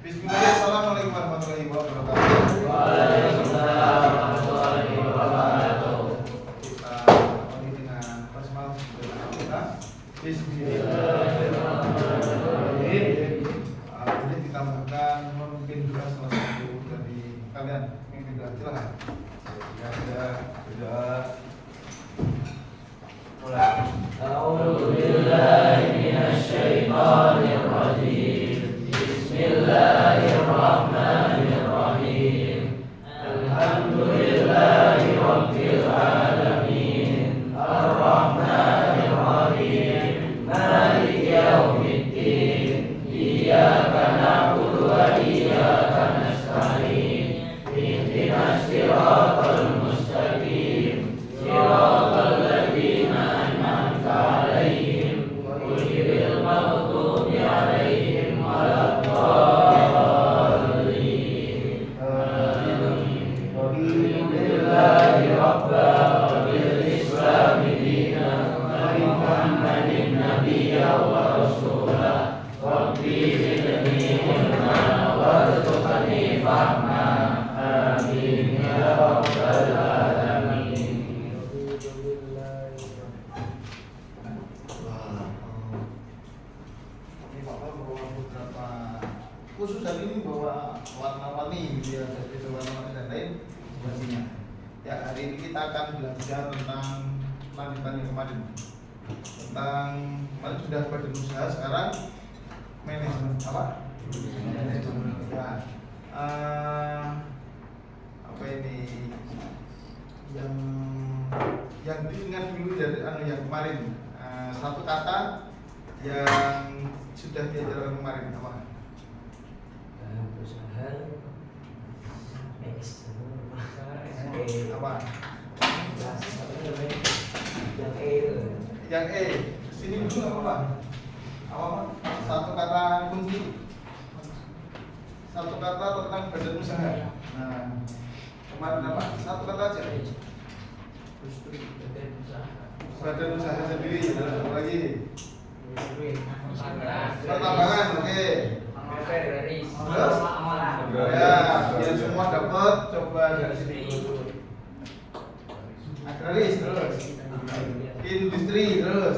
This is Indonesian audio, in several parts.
Bismillahirrahmanirrahim. Assalamualaikum warahmatullahi wabarakatuh. Waalaikumsalam warahmatullahi wabarakatuh. Kita awali dengan basmalah kita. Bismillahirrahmanirrahim. Jadi kita akan memimpin doa salah satu dari kalian memimpin doa. Silakan. Ya, sudah. Mulai. A'udzu billahi minasy syaithanir rajim. Bismillahirrahmanirrahim. Alhamdulillahi rabbil alamin. Ar-Rahmanir Rahim. Maliki yaumiddin. Iyyaka na'budu wa iyyaka nasta'in. Ihdinas siratal mustaqim. Siratal ladzina an'amta 'alaihim ghairil maghdubi 'alaihim waladdallin. Amin. Alhamdulillahi rabbil islami dinan wa Muhammadin nabiyyan wa rasulah. Rabbi zidni ilma warzuqni fahma. Amin ya rabbal alamin. Ini Bapak bawa beberapa khusus hari ini bawa warna-warni gitu ya, jadi warna-warni dan lain sebagainya. Ya, hari ini kita akan belajar tentang lanjutan yang kemarin. Tentang kemarin sudah badan usaha, sekarang manajemen apa? Manajemen. Ya. Apa ini? Yang diingat dulu dari yang kemarin. Satu kata yang sudah diajarkan kemarin apa? Apa? Yang E. Sini dulu apa? Apa? Satu kata kunci. Satu kata tentang badan usaha. Nah, kemarin apa? Satu kata aja. Badan usaha sendiri. Satu lagi. Pertambangan, oke. Terus? Ya, biar semua dapat. Coba dari sini dulu. Agraris terus. Industri terus.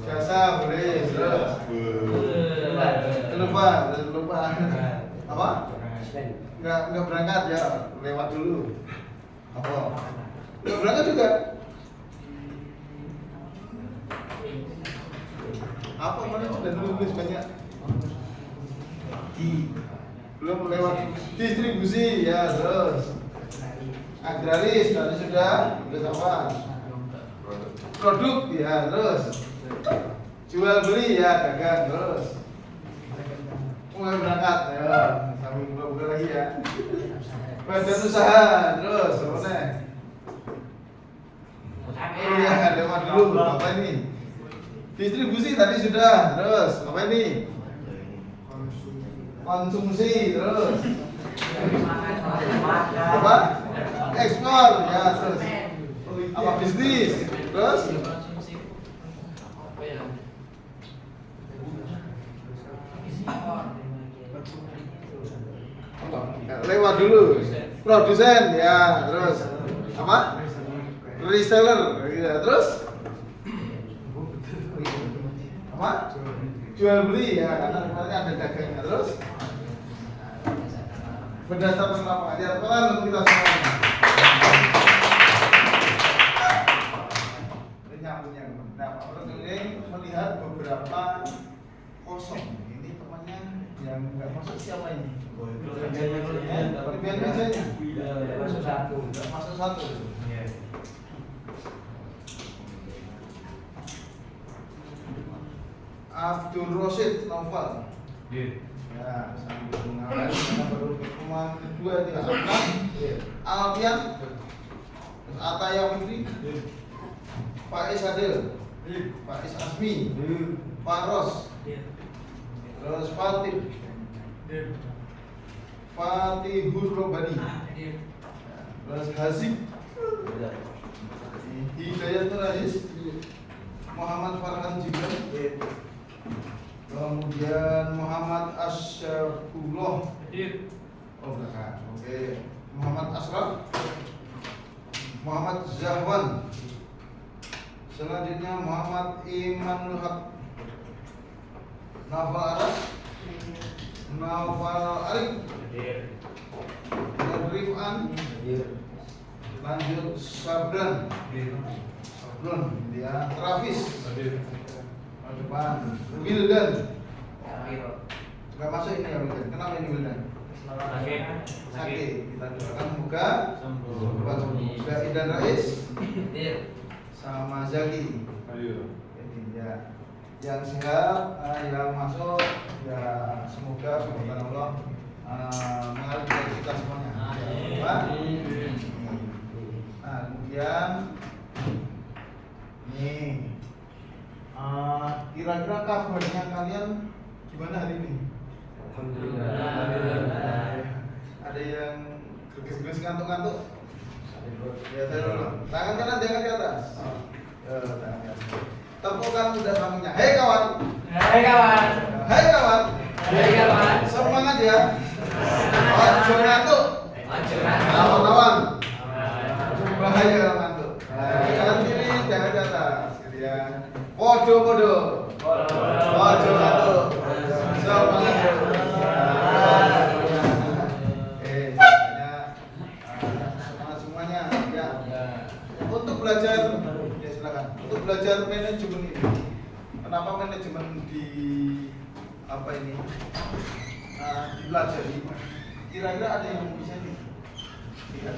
Jasa boleh terus. Lupa. Apa? Enggak berangkat ya, lewat dulu. Apa? Enggak berangkat juga. Apa mana sudah nulis banyak? Belum lewat distribusi ya, terus. Agraris tadi sudah apa? Produk ya, terus. Jual beli ya, dagang terus. Mulai berangkat ya, sambil buka-buka lagi ya. Badan usaha terus, apa nih? Iya, lewat dulu. Apa ini? Distribusi tadi sudah, terus apa ini? Konsumsi terus. Apa? Ekspor ya, terus. Apa bisnis? Terus? Lewat dulu. Produsen ya, terus apa? Reseller ya, terus apa? Jual beli ya, karena kemarin ada dagangnya. Terus berdasarkan lapangan ya, pelan untuk kita semua. Nah, Pak Bro ini melihat beberapa kosong. Ini temannya yang nggak masuk siapa ini? Kelebihan mejanya? Masuk satu. Nggak masuk satu. Abdul Rosid Naufal. Ya, sambil mengalami karena baru pertemuan kedua dia akan Alfian, Ataya Fikri, Pak Is Adil, Pak Is Asmi, Pak Ros, terus Fatihur Robani, terus Hazib, Hidayat Nur Aziz, Muhammad Farhan Jibril. Kemudian Muhammad Asyafullah. Oh belakang. Oke. Muhammad Asraf. Muhammad Zahwan. Selanjutnya Muhammad Imanul Haq. Naufal Aras. Naufal Arif. Rifan. Lanjut Sabran. Sabrun dia. Travis. Depan. Wildan. Gak masuk ini ya Wildan. Kenapa ini Wildan? Sakit. Kita doakan semoga sembuh. Idan Rais sama Zaki. Ini ya. Yang sehat, yang masuk ya semoga Allah mengalir kita semuanya. Nah, kemudian nih kira-kira kabarnya kalian gimana hari ini? Ada yang gerges-gerges ngantuk-ngantuk? Ya, saya dulu. Tangan kanan jangan di atas. Tangan kanan. Tepukan sudah sambungnya. Hei kawan. Hai kawan. Hai kawan. Hai kawan. Semangat ya. Ojo ngantuk. Lawan-lawan. Bahaya kalau ngantuk. Kanan kiri jangan di atas. Gitu ya. Podo-podo. Ojo ngantuk. Semangat. Semuanya ya. Untuk belajar ya silakan. Untuk belajar manajemen ini. Kenapa manajemen di apa ini? Dipelajari. Kira-kira ada yang bisa lihat.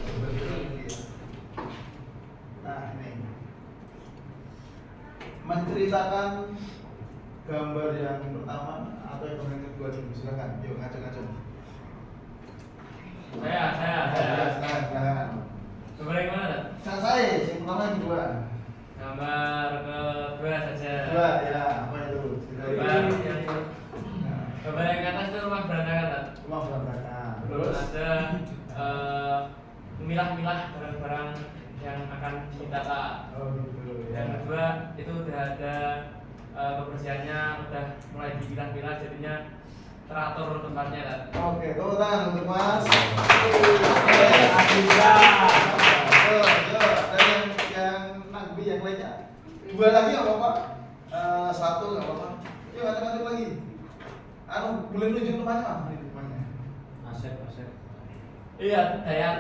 Nah, ini. Menceritakan gambar yang pertama atau yang kedua dulu. Silakan. Yuk ngacak-ngacak. Silakan. Gambar yang mana? Saya, yang pertama yang kedua. Gambar kedua saja. Dua, ya, apa itu? Gambar yang ke atas itu rumah berantakan. Rumah berantakan. Terus ada memilah-milah barang-barang yang akan ditata. Oh gitu. Yang kedua itu udah ada kebersihannya udah mulai dipilah-pilah jadinya teratur tempatnya kan. Oke, tepuk tangan untuk Mas. Yo, dan yang Nagbi yang lainnya. Dua lagi nggak apa-apa. Satu nggak apa-apa. Yuk macam-macam lagi. Boleh nunjuk rumahnya Mas? Rumahnya. Asep. Iya, Dayat.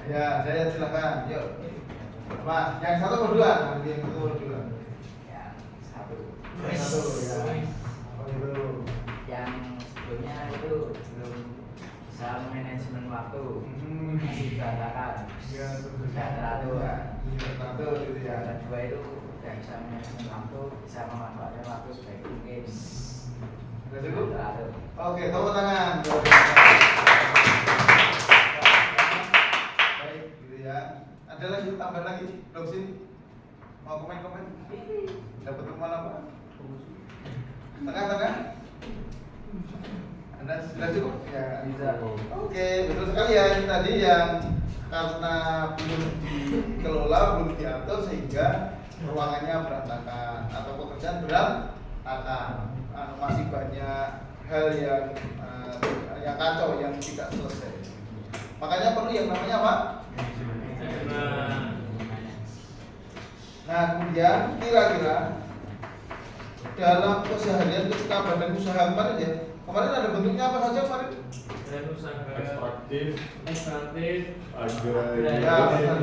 Ya, saya silakan. Yuk. Mas, yang satu berdua, yang satu berdua. Satu. Yang satu ya. Oh itu. Yang sebelumnya itu belum bisa manajemen waktu, masih berantakan, Ya, tidak teratur. Teratur gitu ya. Yang kedua itu tidak bisa manajemen waktu, bisa memanfaatkan waktu sebaik mungkin. Sudah cukup? Teratur. Oke, tepuk tangan. Baik, gitu ya. Ada lagi tambah lagi, dok sini. Mau komen-komen? Dapat teman apa? Tengah-tengah. Anda sudah cukup? Ya. Bisa. Oke, betul sekali ya. Ini tadi yang karena belum dikelola, belum diatur sehingga ruangannya berantakan atau pekerjaan berantakan. Masih banyak hal yang kacau, yang tidak selesai. Makanya perlu yang namanya apa? Nah, kemudian kira-kira dalam keseharian ketika badan usaha kemarin ada bentuknya apa saja kemarin? Dan usaha Ekstraktif, ekstraktif, Ya,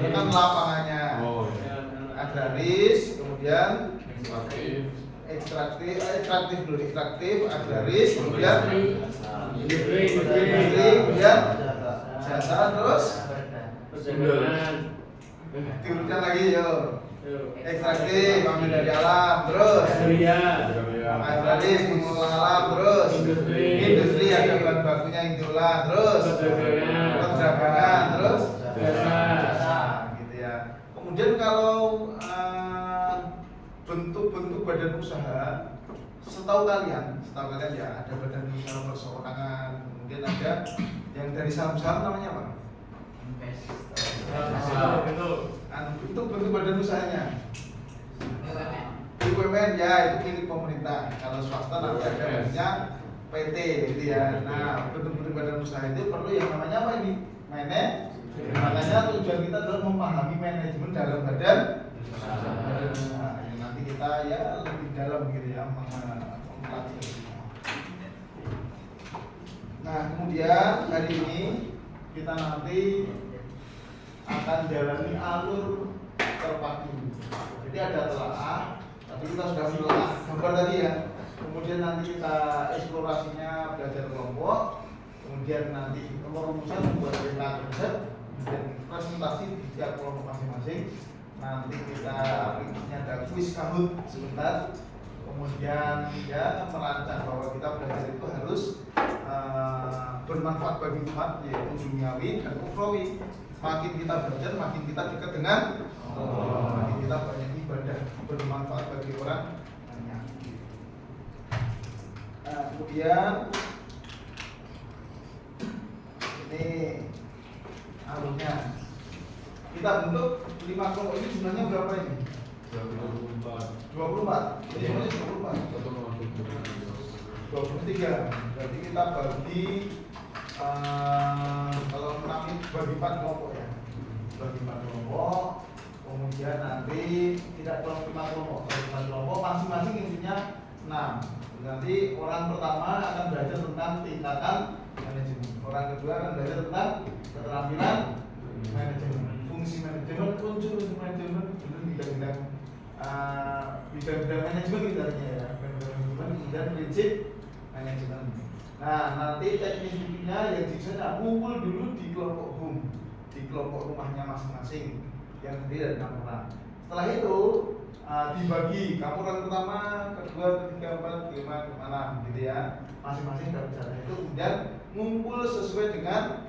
kan lapangannya. ya. Agraris, kemudian Ekstraktif, ekstraktif, agraris, kemudian industri, kemudian jasa, terus perdagangan. diurutkan lagi yo. Ekstraktif, ambil dari alam, terus agraris, mengolah alam, terus industri ada bahan bakunya yang diolah, terus perdagangan, terus jasa, gitu ya. Kemudian kalau bentuk-bentuk badan usaha, setahu kalian ya ada badan usaha perseorangan, kemudian ada yang dari saham-saham namanya apa? Itu Itu bentuk badan usahanya. BUMN BUMN ya itu milik pemerintah. Kalau swasta nanti ada namanya PT gitu ya. Nah, bentuk-bentuk badan usaha itu perlu yang namanya apa ini? Manajemen. Makanya tujuan kita adalah memahami manajemen dalam badan usaha. Yang nanti kita ya lebih dalam gitu ya mempelajari. Nah, kemudian hari ini kita nanti akan jalani alur terpadu. Jadi ada telaah, tapi kita sudah menelaah gambar tadi ya. Kemudian nanti kita eksplorasinya belajar kelompok. Kemudian nanti perumusan membuat peta konsep, kemudian presentasi di tiap kelompok masing-masing. Nanti kita aplikasinya ada kuis Kahoot sebentar. Kemudian ya merancang bahwa kita belajar itu harus bermanfaat bagi umat, yaitu duniawi dan ukhrawi. Makin kita belajar, makin kita dekat dengan Allah, makin kita banyak ibadah bermanfaat bagi orang banyak. Nah, kemudian ini alurnya kita bentuk 5 kelompok. Ini jumlahnya berapa ini? 24. Ini semuanya 23. Berarti kita bagi kalau 6 ini bagi 4 kelompok ya. Bagi 4 kelompok. Kemudian nanti tidak kelompok 5 kelompok. Kalau 5 kelompok masing-masing intinya 6. Nanti orang pertama akan belajar tentang tingkatan manajemen. Orang kedua akan belajar tentang keterampilan manajemen, fungsi manajemen, unsur manajemen, bidang-bidang bidang-bidang manajemen misalnya ya, bidang-bidang manajemen, kemudian prinsip manajemen. Nah, nanti teknis bikinnya yang di sana kumpul dulu di kelompok home, di kelompok rumahnya masing-masing yang terdiri dari 6 orang. Setelah itu dibagi, kamu orang pertama, kedua, ketiga, keempat, kelima, kemana gitu ya. Masing-masing dapat jatah itu, kemudian ngumpul sesuai dengan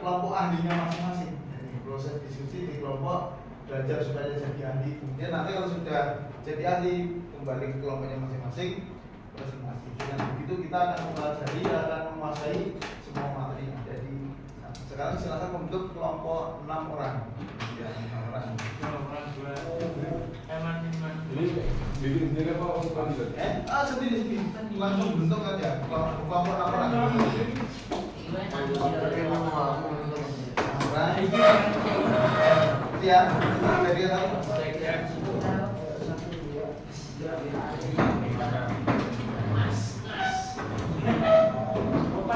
kelompok ahlinya masing-masing. Jadi proses diskusi di kelompok, belajar supaya jadi ahli. Kemudian nanti kalau sudah jadi ahli, kembali ke kelompoknya masing-masing, presentasi. Dengan begitu kita akan mempelajari, akan menguasai semua materi yang ada di sana. Sekarang silakan membentuk kelompok 6 orang. Ya, 6 orang. Ini bikin sendiri apa untuk lanjut? Sendiri langsung bentuk aja kelompok 6 orang. Ya, jadi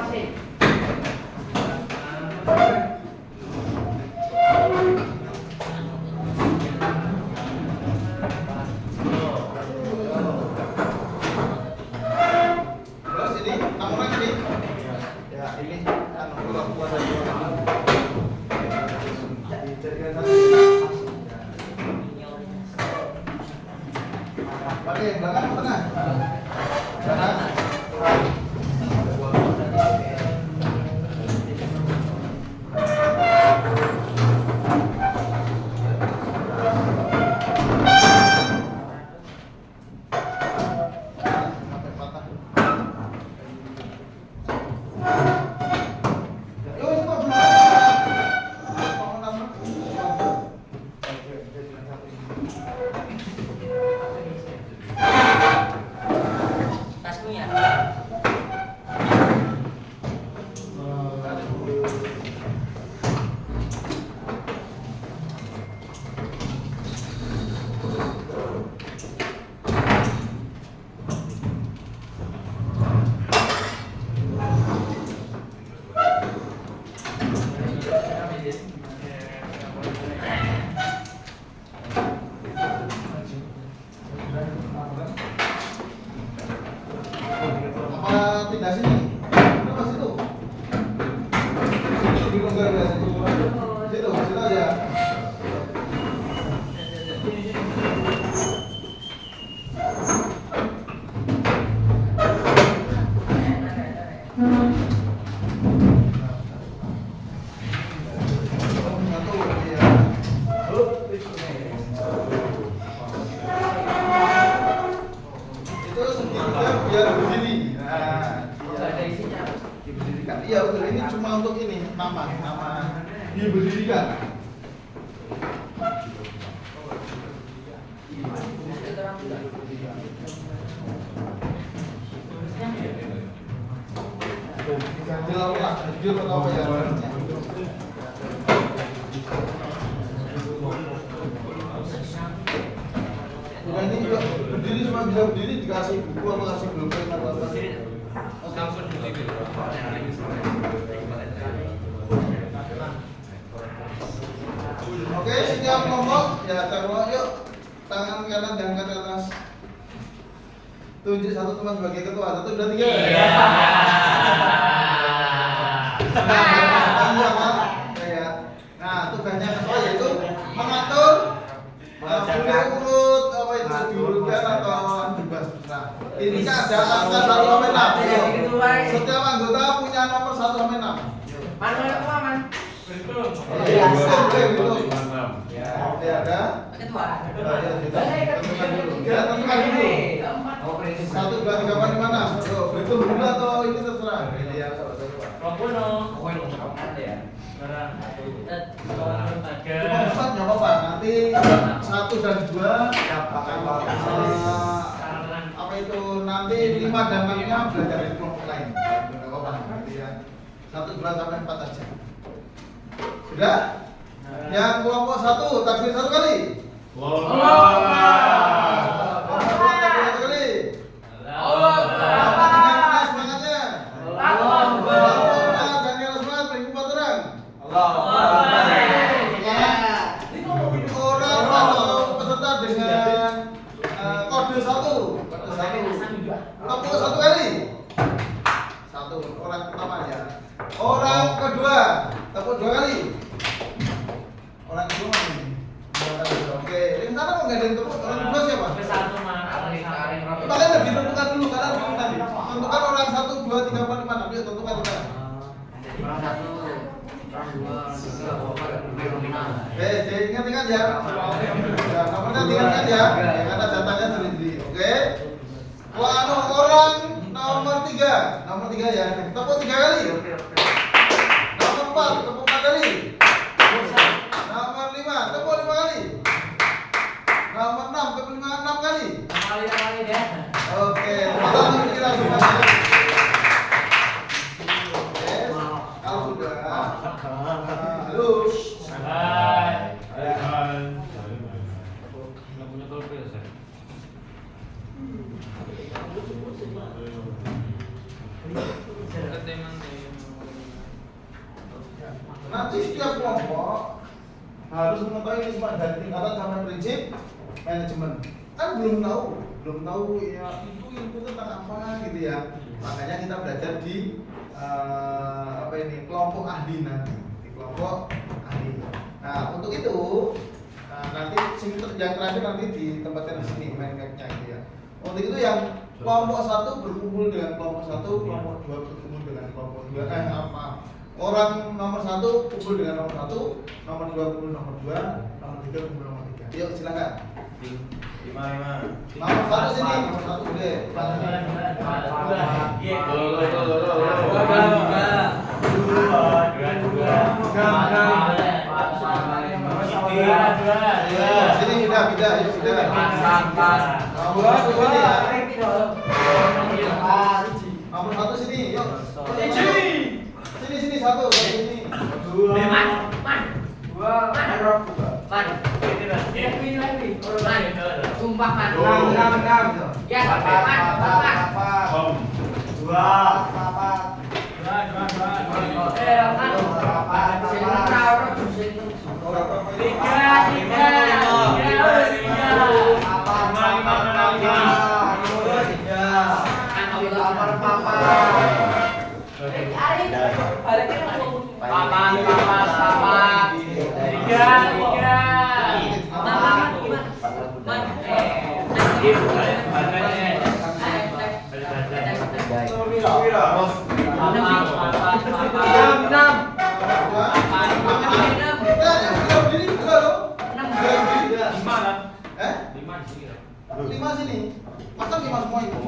iya betul, ini cuma untuk ini nama diberdirikan. Ganti lah, jujur atau apa ya? Nah ini juga berdiri cuma bisa berdiri dikasih buku atau kasih pulpen atau apa? Langsung berdiri. Oke, siap kelompok. Ya, kelompok yuk. Tangan kanan diangkat ke atas. Tunjuk satu teman sebagai ketua. 1, 2, 3. Iya. Nah, tugasnya ketua yaitu mengatur urut apa itu diurutkan atau dibahas besar. Ini kan ada angka 1 sampai 6. Setiap anggota punya nomor 1 sampai 6. Manuel ketua man. Iya, betul. Ya. Ya, ada. Ketua. Tentukan dulu. Ya, tentukan dulu. 1, 2, 3, 4, 5, 6. Berhitung dulu atau ini terserah. Ya, Sekarang cuma 4 nggak apa-apa. Nanti 1 dan 2 apa itu nanti 5 dan 6-nya belajar di kelompok lain. Nggak apa-apa. Nanti ya 1, 2 sampai 4 aja. Sudah? Yang kelompok 1 takbir 1 kali. Kelompok 2 takbir 1 kali. Kelompok 3 semangatnya. Kelompok 4 jangan semangat beri 4 orang. Orang atau peserta dengan kode 1. Kode 1. Tepuk 1 kali. 1 orang pertama ya. Orang kedua tepuk 2 kali. Orang kedua mana ini? Oke, yang sana mau nggak ada yang tepuk? Orang kedua siapa? Makanya ditentukan dulu karena dulu tadi. Tentukan orang 1, 2, 3, 4, 5, 6. Yuk tentukan di sana. Jadi ingat-ingat ya. Ya, nomornya diingat ya. Karena datanya sendiri. Oke. Kalau orang nomor 3, nomor 3 ya. Tepuk 3 kali. Nomor 4, tepuk 4 kali. Nomor 5, tepuk 5 kali. Nomor 6, tepuk 6 kali. Oke, teman-teman kita semua. Oke, kalau sudah. Halo. Nanti setiap kelompok harus mengetahui ini semua dari tingkatan sampai prinsip manajemen. Kan belum tahu ya itu tentang apa gitu ya. Makanya kita belajar di apa ini kelompok ahli nanti, di kelompok ahli. Nah untuk itu nanti yang terakhir nanti ditempatkan di sini main mapnya gitu ya. Untuk itu yang kelompok 1 berkumpul dengan kelompok 1, kelompok 2 berkumpul dengan kelompok 2. Orang nomor 1 kumpul dengan nomor 1, nomor 2 kumpul nomor 2, nomor 3 kumpul nomor 3. Yuk silakan. 5. Nomor 1 sini, nomor 1 gede. Sini pindah, yuk pindah. Nomor 1 sini ya. Nomor 1 sini, yuk. Sini 1, sini. 2. Sumpah man. 6. Ya, man. 5 sini. Masa 5 semua itu?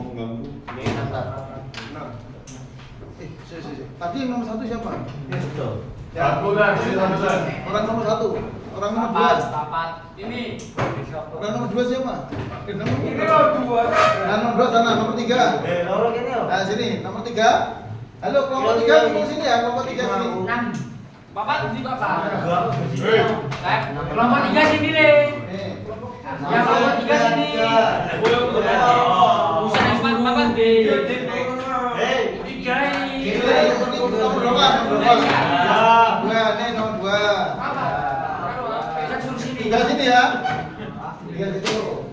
Tadi yang nomor 1 siapa? Aku dah, sini nomor 1. Orang nomor 1. Orang nomor 2. Papat. Ini. Orang nomor 2 siapa? Nomor Ini loh dua. Nah, nomor 2 sana, nomor 3. Nomor gini loh. Nah, sini, nomor 3. Halo, kelompok 3 kumpul sini ya, kelompok 3 sini. 6. Bapak di bapak. Hei. Kelompok 3 sini deh. Nih. Ya kelompok 3 sini. Bukan empat bapak deh. Tiga ini. Ini nomor berapa? Nomor berapa? 2, nih nomor 2. Kan suruh sini. 3 sini ya. 3 situ.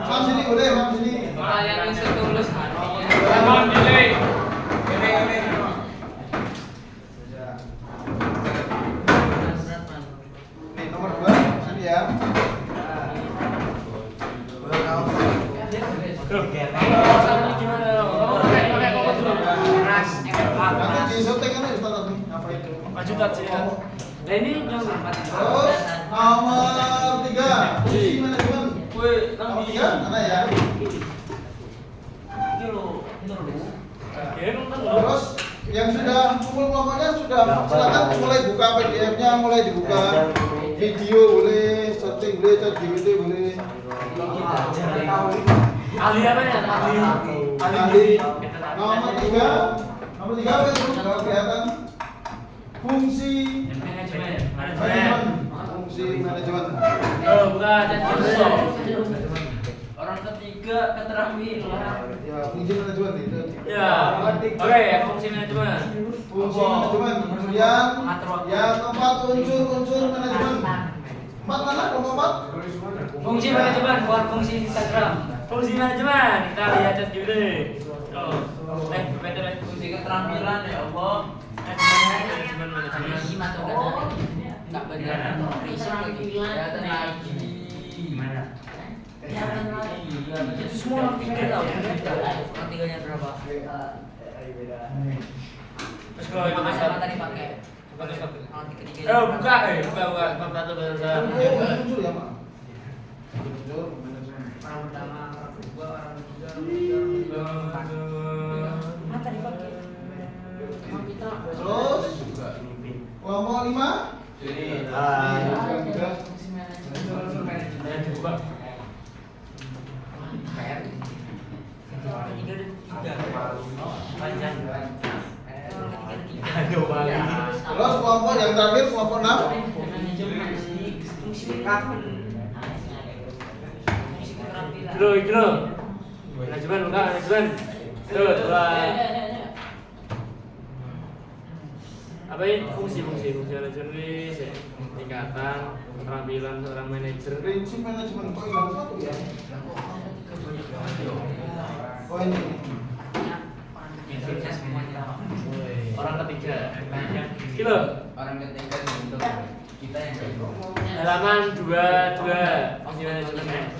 Mam sini boleh, mam sini. Kalian yang setulus hatinya. Mam delay. Nih nomor 2 sini ya. Gimana? Pakai kok dulu. Ras Nanti di syuting kan Ustaz tadi. Apa itu? Maju tak sih. Nah ini yang Terus nomor 3 posisi manajemen. Woi, Nomor 3 mana ya? Terus yang sudah kumpul kelompoknya sudah silakan mulai buka PDF-nya, mulai dibuka. Video boleh, syuting boleh, chat GPT boleh. ahli apa ya? Ahli nomor 3 apa itu? Kalau kelihatan fungsi manajemen. Fungsi manajemen. Oh, bukan orang ketiga keterampilan. Ya, fungsi manajemen itu. Ya, oke, fungsi manajemen. Fungsi manajemen. Kemudian yang keempat unsur manajemen. 4 mana? Kelompok 4? Fungsi manajemen, bukan fungsi Instagram. Fungsi manajemen, kita lihat chat dulu. Oh, betul fungsi keterampilan ya Allah. Manajemen. Enggak benar. Riset lagi. Kelihatan lagi. Gimana? Itu semua orang tiga tahu. Orang tiganya berapa? Terus kalau itu Makanya apa tadi pakai? Orang Orang ketiga. buka. Bab satu bahasa. Unsur ya, Pak. Unsur manajemen. Orang pertama, orang kedua, orang ketiga, orang keempat. Mata dipakai. Emang kita Terus kelompok 5. Sini. fungsi manajemen. Yang dibuka. PR. Orang ketiga dan tiga. Panjang. Orang ketiga dan tiga. Terus kelompok yang terakhir kelompok 6. Manajemen. Fungsi keterampilan. Fungsi keterampilan. Gilo. Manajemen buka manajemen. Tuh, dua. Apa ini fungsi manajemen ini tingkatan keterampilan seorang manajer. Prinsip manajemen kok hilang satu ya? Oh ini. Orang ketiga. Kilo. Orang ketiga untuk kita yang Halaman 22 fungsi manajemen.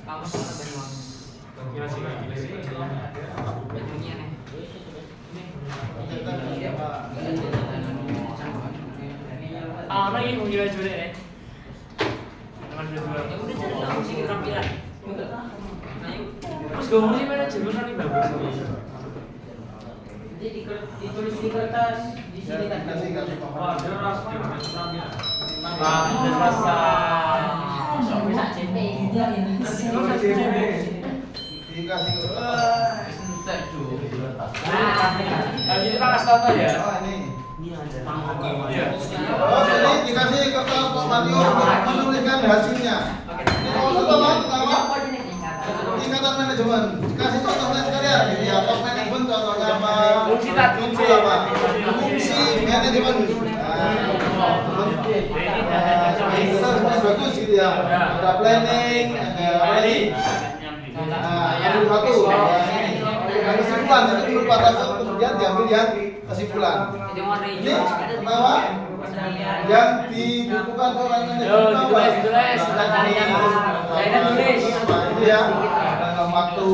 kamu suka banyuang Ini masih bajunya nih. lagi fungsi manajemen ini. Halaman 22. Ya udah cari tahu fungsi keterampilan. Nah, yuk. Terus gue fungsi manajemen kan ini bagus. Nanti ditulis di kertas di sini kan. Kasih Wah, dia rasa. Bisa CP gitu ya. Dikasih. Tadi itu kan astata ya. Oh ini. Iya. Oh jadi dikasih kertas Pak Mario untuk menuliskan hasilnya. Ini pertama tingkatan manajemen. Kasih contohnya sekalian. Ini ya top manajemen contohnya apa? Fungsi tadi. Fungsi apa? Fungsi manajemen. Itu semuanya bagus gitu ya. Ada planning, ada apa lagi? Nah, yang satu. Yang kesimpulan itu dulu batasan kemudian diambil yang kesimpulan. Ini pertama yang dibutuhkan seorang manajemen. Ditulis. Kita cari yang saya tulis. Itu ya dalam waktu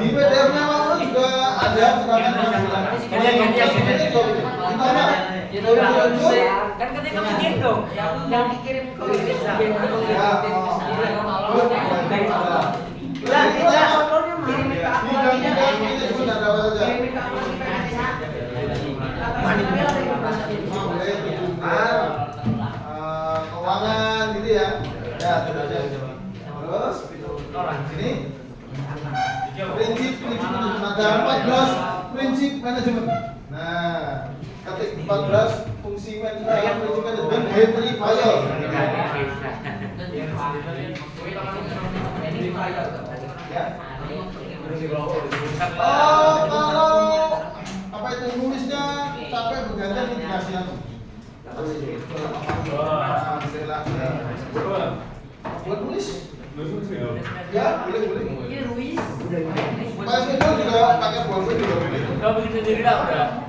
di PDF-nya malah juga ada serangan kesimpulan. Pertama Kan ketika bikin dong, yang dikirim ke desa. Ya, terus ini prinsip manajemen. Ada 14 prinsip manajemen. Nah, ketik 14 fungsi manajemen Henry Fayol. Ya. Oh, kalau apa itu nulisnya capek bergantian ini dikasih aku. Alhamdulillah. Buat nulis? Ya, boleh. Ini Ruiz. Pak Spidol juga pakai bolpen juga boleh. Kalau begitu jadi lah udah.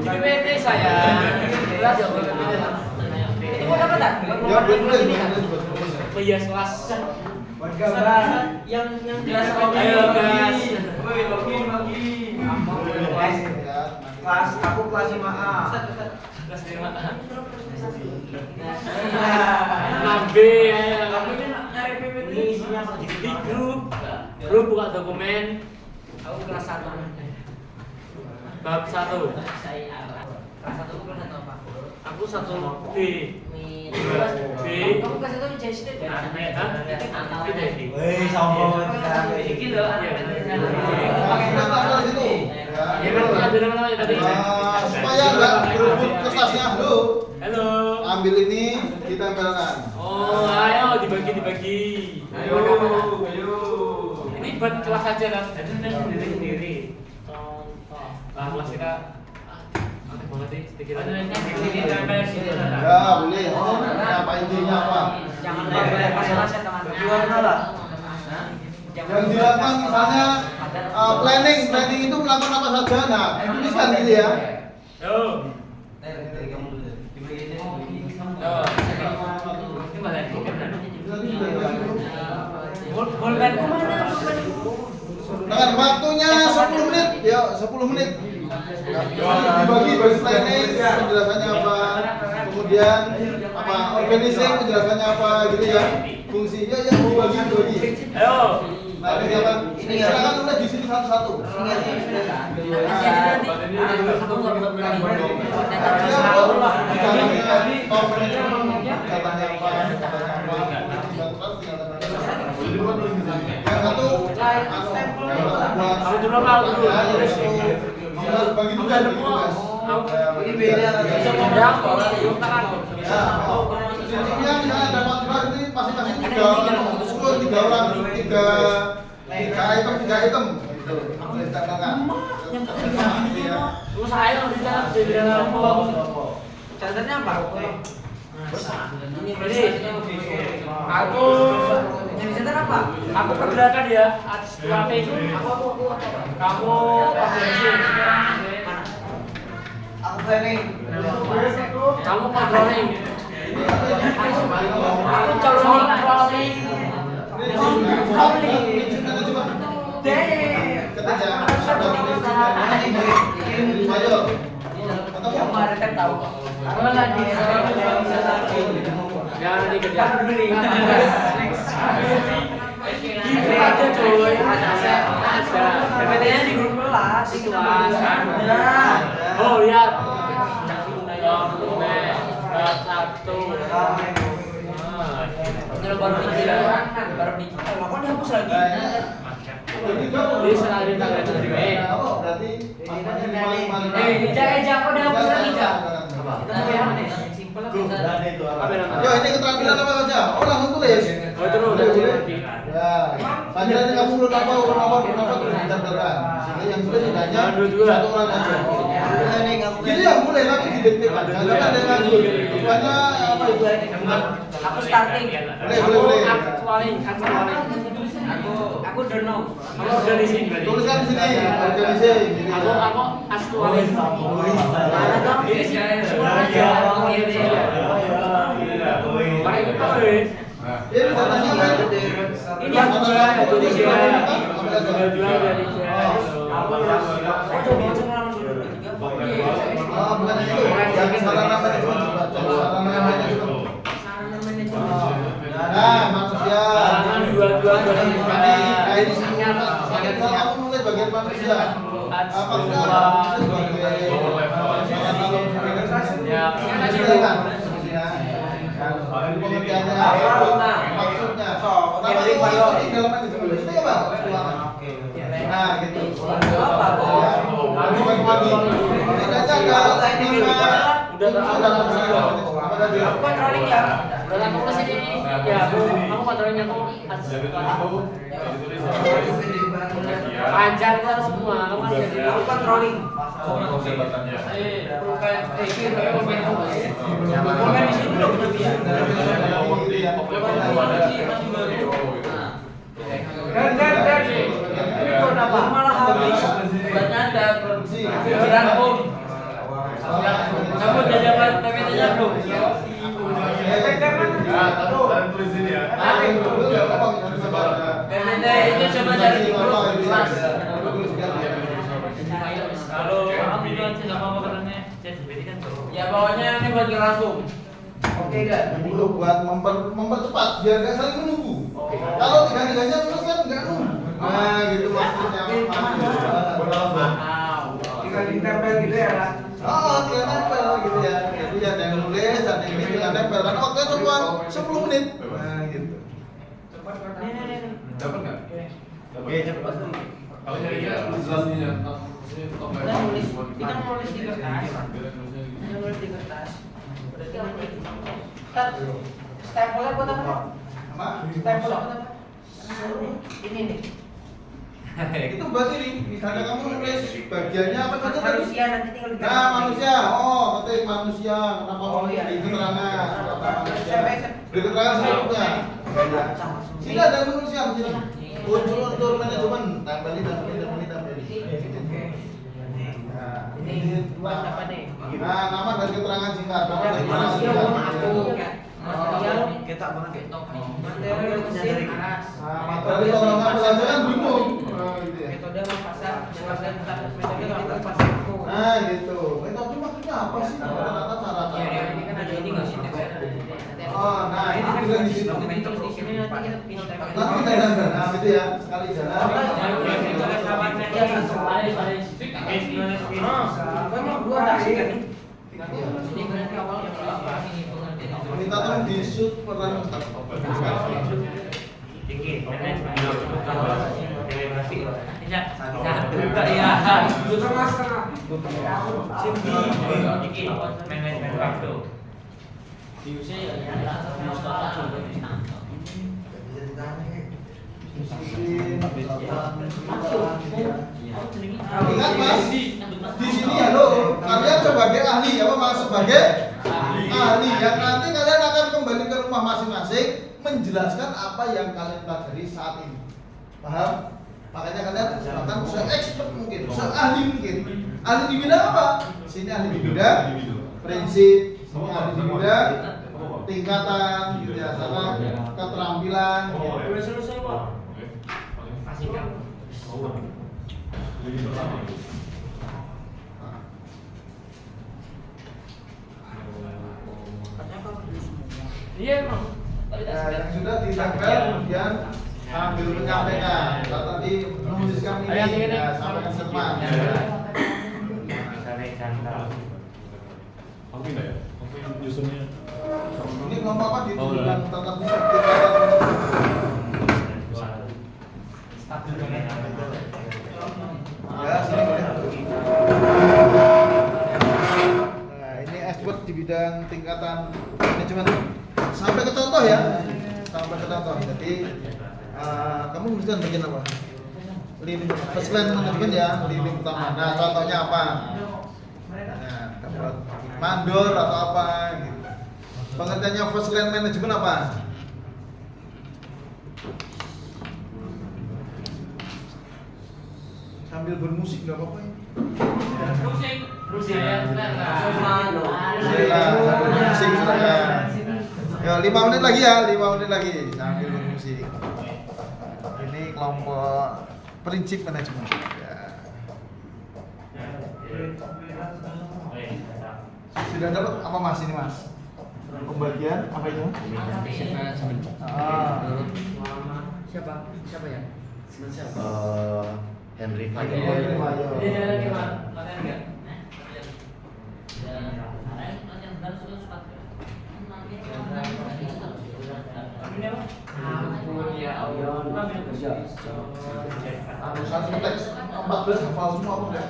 Jadi PT saya. Kelas ya PT. Ini buat apa tak? Ya, boleh. Menghias kelas. Buat gambar. Yang jelas Ayo gas. Woi, login. Kelas aku kelas 5A. Kelas 5A. 6B ya. Kamu ini nyari PPT Ini isinya apa? Di grup buka dokumen. Aku kelas 1. Bab 1. Kelas 1 aku kelas 1 apa? Aku 1B. B. Kamu kelas 1 JST kan? Wih, sombong iki lho. Pakai kata situ. Ya kan ada namanya tadi. Supaya enggak berebut kertasnya. Halo. Halo. Ambil ini, kita tempelkan. Oh, ayo dibagi. Ayo. Ini buat kelas aja kan. Jadi sendiri. Contoh. Lah kelas kita aneh banget sih sedikit. Ya, boleh. Apa intinya apa? Jangan lepas-lepas ya teman-teman. Gimana lah? Yang dilakukan misalnya planning itu melakukan apa saja. Nah, tuliskan gitu ya. Yo. Bolpenku mana? Dengan waktunya 10 menit, ya 10 menit. Dibagi bagi planning penjelasannya apa, kemudian apa organizing penjelasannya apa gitu ya. Fungsinya ya dibagi. Ayo. Nah, kegiatan ini silakan tulis di sini satu-satu. Yang satu Aku dulu mau dulu. bagi tugas. Ini beda. Prinsipnya misalnya ada 14 ini masing-masing 3 orang, 3 item gitu. Boleh dikatakan. Terus saya bisa jadi apa? Catatannya apa? Jadi aku Yang dicatat apa? aku pergerakan ya administratif. Kamu organisasi. Aku planning. Kamu controlling. Aku controlling. Kamu ada kan tahu? Aku lagi. Jangan dikejar. Gitu aja cuy. Ada. PPT-nya di grup kelas. Di kelas. Oh lihat. Dokumen bab 1. Ini baru digital. Kok dihapus lagi? Ini sekali tanggal 7 Mei. Berarti Eja, kok dihapus lagi, Jak? Apa? Kita mau yang mana? Simpel atau Apa namanya? yo ini keterampilan apa saja? Oh langsung tulis. Oh itu udah nanti. Ya, panggilan kamu belum apa terus dicatatkan. Sehingga yang tulis hanya satu orang aja. Gitu ya boleh tapi didekatkan. Jangan ada yang nganggur. Rupanya apa itu? Aku starting. Boleh. Actualing. Aku don't know. Kamu udah di sini berarti. Tuliskan di sini, organisasi. Aku actualing. Mana dong? Pakai kita wes. Ini datanya apa itu? Ini yang Dua dari Oh, bukan itu. Yang sarana manajemen coba. Sarana manajemen. Nah, manusia. Nah, ini kamu nulis bagian manusia. Apa sebagai Ya, pengertiannya Nah, maksudnya. so, Tapi oke, ini dalam manajemen itu ya, Pak? Keuangan. Nah, gitu. Apa, Bos? Aku controlling ya. Udah kamu kesini ya, kamu controlling aku. Panjang kan semua, kamu kan jadi Aku controlling. Komen di sini dulu berarti ya. Dan. Ini kenapa? Malah habis. Buatnya ada produksi. Dirangkum. Kamu jajakan PPT-nya belum? PPT itu coba cari di grup kelas. Kalau kamu bilang sih nggak apa-apa katanya, jadi kan ya bawahnya ini buat dirangkum. Oke enggak? Dulu buat mempercepat biar nggak saling menunggu. Kalau tiga-tiganya terus kan nggak nunggu. Nah, gitu maksudnya. Tinggal ditempel gitu ya, Kak? Oh, tinggal nempel gitu ya. Jadi ada yang nulis, ada yang ini tinggal nempel. Karena waktunya cuma 10 menit. Nah, gitu. Dapat nggak? Oke, cepat. Kalau nyari ilustrasinya, Kita nulis di kertas. Kita nulis di kertas. Berarti nanti stempelnya buat apa? Apa? Stempel buat apa? Ini nih. Itu berarti nih, misalnya kamu nulis bagiannya apa saja tadi? Manusia nanti tinggal di Nah, manusia. Oh, ketik manusia. Kenapa Oh, iya. di keterangan? Kata manusia. Saya- Di keterangan sebelumnya. Sini ada yang manusia di sini. Unsur-unsur manajemen. Tambali. Nah, Ini buat apa nih? Nah, nama dan keterangan singkat. Nama dan keterangan Manusia singkat. buat aku. Material Kita banget ya. material mesin. Nah, materi lowongan pelajaran bingung. Nah, gitu ya. Metode memasang, jelaskan tentang metode memasang. Nah, gitu. Metode maksudnya apa sih? Rata-rata cara. Ini kan ada ini nggak sih? Oh, nah ini juga di situ. Di sini nanti kita pindah Nanti kita jalan. Nah, gitu ya. Sekali jalan. Memang dua taksi kan nih? Ini minta tolong di shoot peran Ustaz. Ingat Mas, di sini ya lo, kalian sebagai ahli apa Mas sebagai ahli yang nanti kalian akan kembali ke rumah masing-masing menjelaskan apa yang kalian pelajari saat ini. Paham? Makanya kalian akan se-expert mungkin, se-ahli mungkin. Ahli di bidang apa? Sini ahli di bidang prinsip, sini ahli di bidang tingkatan, ya sana keterampilan. Udah selesai kok. Masih kan? Iya emang. Ya, yang sudah ditempel kemudian ambil menyampaikan. Kalau tadi menuliskan ini, ya sampaikan semua. Oke nggak ya? Oke nyusunnya. Ini kelompok apa di Oh, tingkatan udah. Ya, sini boleh. Nah, ini expert di bidang tingkatan manajemen. Sampai ke contoh ya. Sampai ke contoh. Jadi kamu menuliskan bagian apa? Lini first line manajemen ya, lini pertama. Nah, contohnya apa? Nah, dapat mandor atau apa gitu. Pengertiannya first line manajemen apa? Sambil bermusik nggak apa-apa ya? Musik ya. Silakan, sambil bermusik silakan. Ya, 5 menit lagi ya, 5 menit lagi sambil bermusik. Ini kelompok prinsip manajemen. Ya. Sudah dapat apa Mas ini Mas? Pembagian apa itu? Siapa? Siapa ya? Henry Henry Fayo. Fayo. Dia gimana? Makan enggak? Ya. Satu teks 14 hafal semua udah.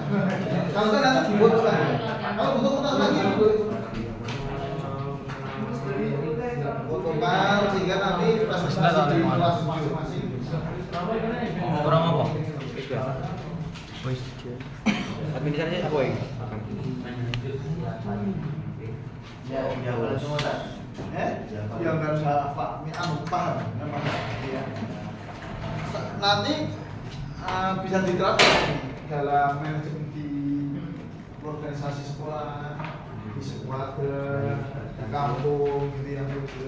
Kalau kan nanti dibuat kan. Kalau butuh kertas lagi fotokan sehingga nanti presentasi di kelas masing-masing. Orang apa? Administrasi apa ya? Yang nggak usah paham memang ya. Nanti bisa diterapkan dalam manajemen di organisasi sekolah, di sekolah, di kampung gitu ya.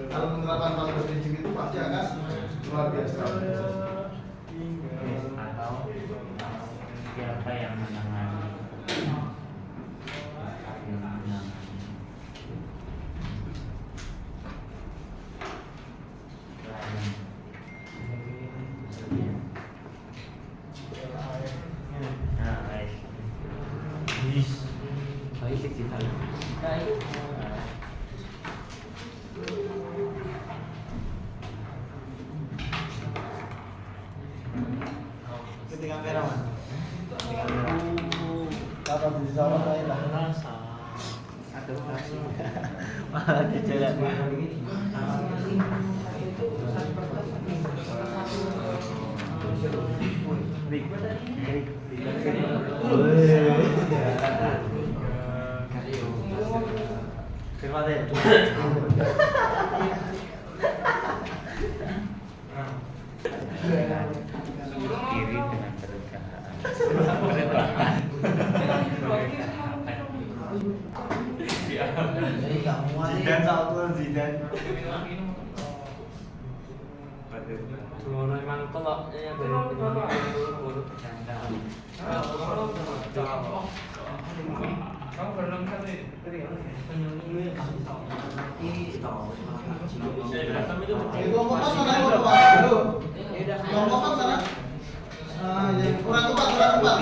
Kalau menerapkan pasal prinsip itu pasti akan luar biasa. Atau siapa yang menangani? Ketika merah man. Kata di sana lain lah. Adaptasi. Malah dijalan. Kiri dengan berkah. Zidan satu Zidan. Memang kalau ya kamu belum kan itu Kelompok mana kelompok dulu? Kelompok sana. Yang orang keempat.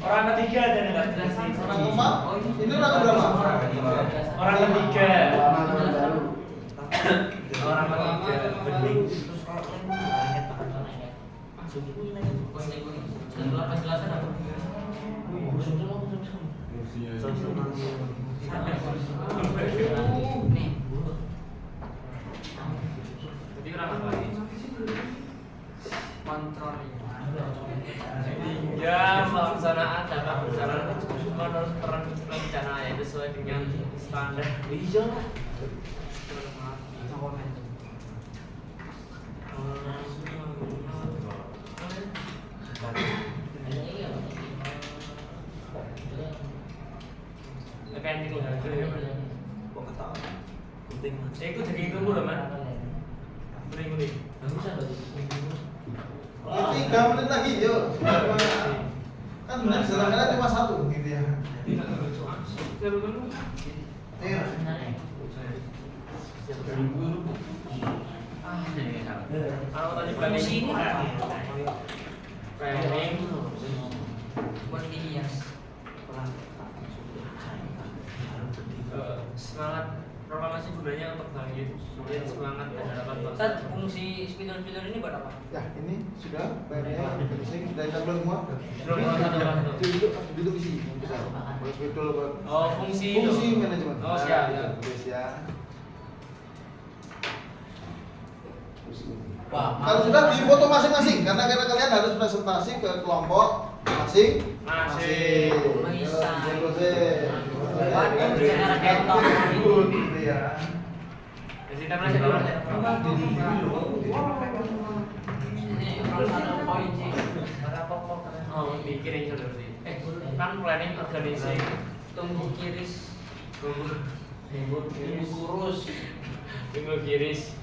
orang ketiga ada nih Pak. Orang keempat. Ini orang berapa? Orang ketiga. Orang ketiga bening. Jadi kenapa lagi? Kontrol. Ya, pelaksanaan data besaran menurut peran rencana ya sesuai dengan standar. Iya. Kayak ini loh, Kok ketawa? Penting. itu jadi itu loh, Man. Mending. Ini 3 menit lagi yuk. Kan benar sedangkan cuma 1 gitu ya. Iya. Kalau tadi planning semangat proklamasi gunanya untuk bangkit dan semangat dan harapan bangsa. Ustaz, fungsi spidol-spidol ini buat apa? Ya, ini sudah PR-nya finishing sudah tabel semua. Duduk di sini bisa. Boleh betul buat Oh, fungsi manajemen. Oh, siap. Ya. Wah, Kalau sudah di foto masing-masing karena kalian harus presentasi ke kelompok masing-masing. Bisa. Iya. Jadi kita masih dulu. ini satu poin sih. Oh, mikirin seperti. Kan planning organisasi Tunggu kiris. tunggu Kurus. tunggu kiris.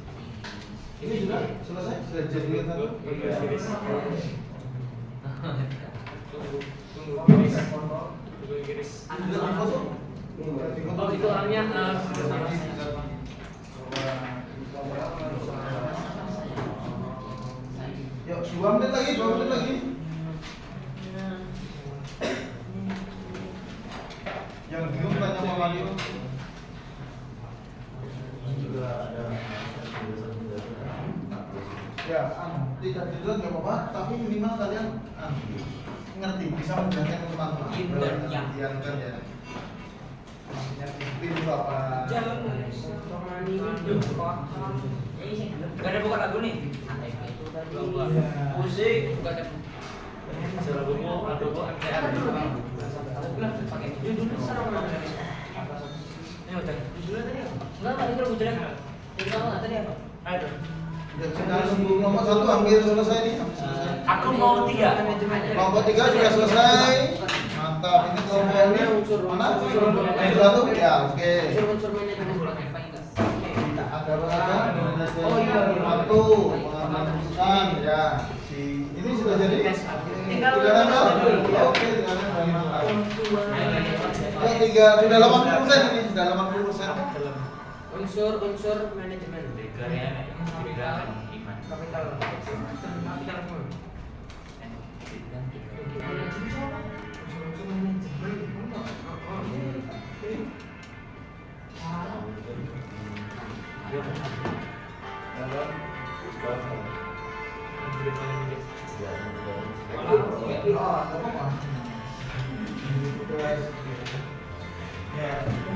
Ini sudah selesai? Sudah jadi satu? Tunggu kiris. Tunggu kiris. Tunggu kiris. Sudah di foto? Oh, itu orangnya Yuk, 2 menit lagi, 2 menit lagi. Yang bingung tanya sama Mario. Juga ada. Ya, tidak jujur nggak apa-apa, tapi minimal kalian ngerti, bisa menjelaskan ke teman-teman. Yang kan ya. Maksudnya itu apa? Gak ada buka lagu nih. Musik bukan Selagumu atau MTR pakai judul serem. Ini udah judulnya tadi apa? Enggak, itu lagu jelek. Jadi kamu tadi apa? Ayo. Ya, sudah nomor 1 hampir selesai nih. Hampir selesai. Aku mau 3. Kelompok 3 sudah selesai. Mantap. Ini kelompok ini mana? Unsur 1? Ya, oke. Unsur manajemen. Ada apa saja? Oh iya, Waktu pengambilan keputusan ya. Ini sudah jadi. Tinggal nempel. Oke, tinggal nempel. Ya, 3 sudah 80% ini, sudah 80%. Unsur manajemen. Kapital.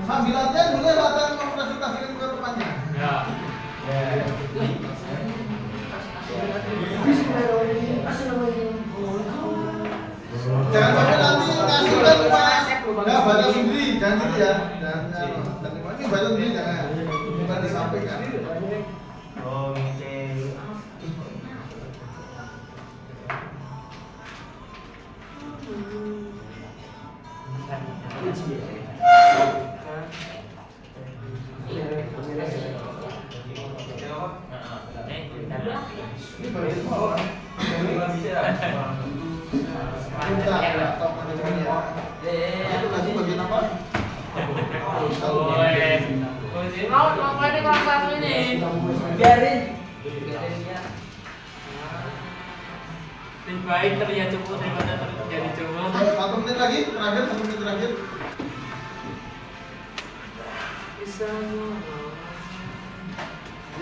Sambil latihan boleh latihan mempresentasikan ke depannya. Ya. Jangan sampai nanti ngasih kan nggak baca sendiri, jangan gitu ya. Jangan ini baca sendiri jangan. Bukan disampaikan. Oh, ngecek. Ini bagian bawah. Kita laptop manajemen ya. Itu lagi bagian apa? Mau ngapain kelas 1 ini? Biarin. Lebih baik terlihat cukup daripada terjadi cuma. 1 menit lagi, terakhir 1 menit terakhir.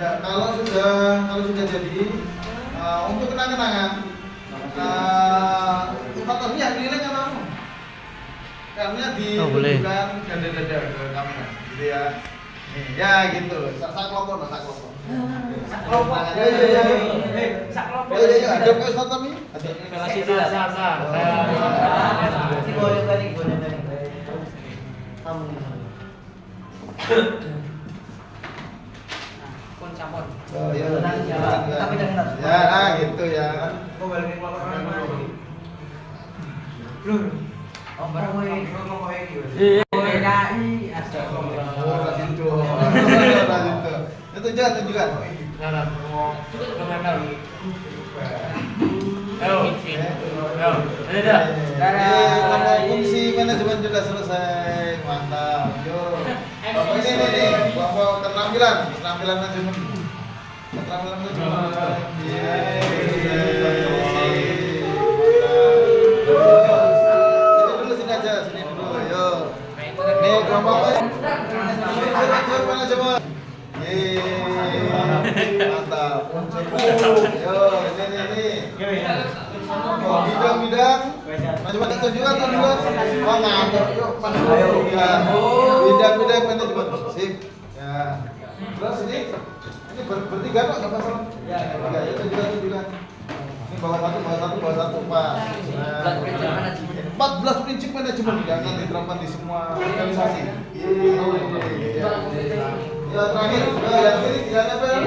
Ya kalau sudah jadi untuk kenang-kenangan fotonya yang nilai kan kamu karena ditunjukkan dada-dada ke kamera gitu ya. Nih, ya gitu. Sak kelompok. Sak kelompok. Ya, ada ke Ustaz Tami? Ada. Velasi sa. Ini boleh tadi. Kamu. Pun camon. Oh, iya. Tapi jangan. Ya, gitu ya. Kau balikin kelompok lagi. Oh, barang gue kelompok lagi. DKI astagfirullah. Oh, Rasinto. Itu tunjukkan. Kalau fungsi manajemen sudah selesai, mantap. Yo. Bapak ini bapak keterampilan manajemen. Keterampilan manajemen. Sini aja, sini dulu. Yo. Nih kelompok manajemen. Mantap. Yo, ini. Bidang manajemen tunjukkan. Wah, ngantuk. Yuk, bidang manajemen. Sip. Ya. Terus ini bertiga kok enggak masalah. Ya, ya tunjukkan. Ini bawah satu, Pak. 14 prinsip manajemen yang akan diterapkan di semua organisasi. Ya, terakhir, yang ini tidak nempel.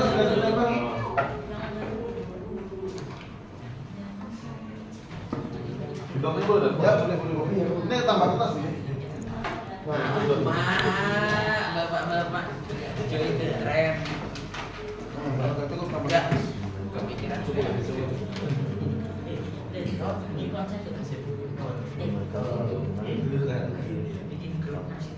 Sudah nempel. Bidangnya boleh dan Ya, boleh. Ini tambah kertas ya. Bapak. Join the trend. Cukup tambah. Ya. Kepikiran di konsep itu kasih bikin grup nasi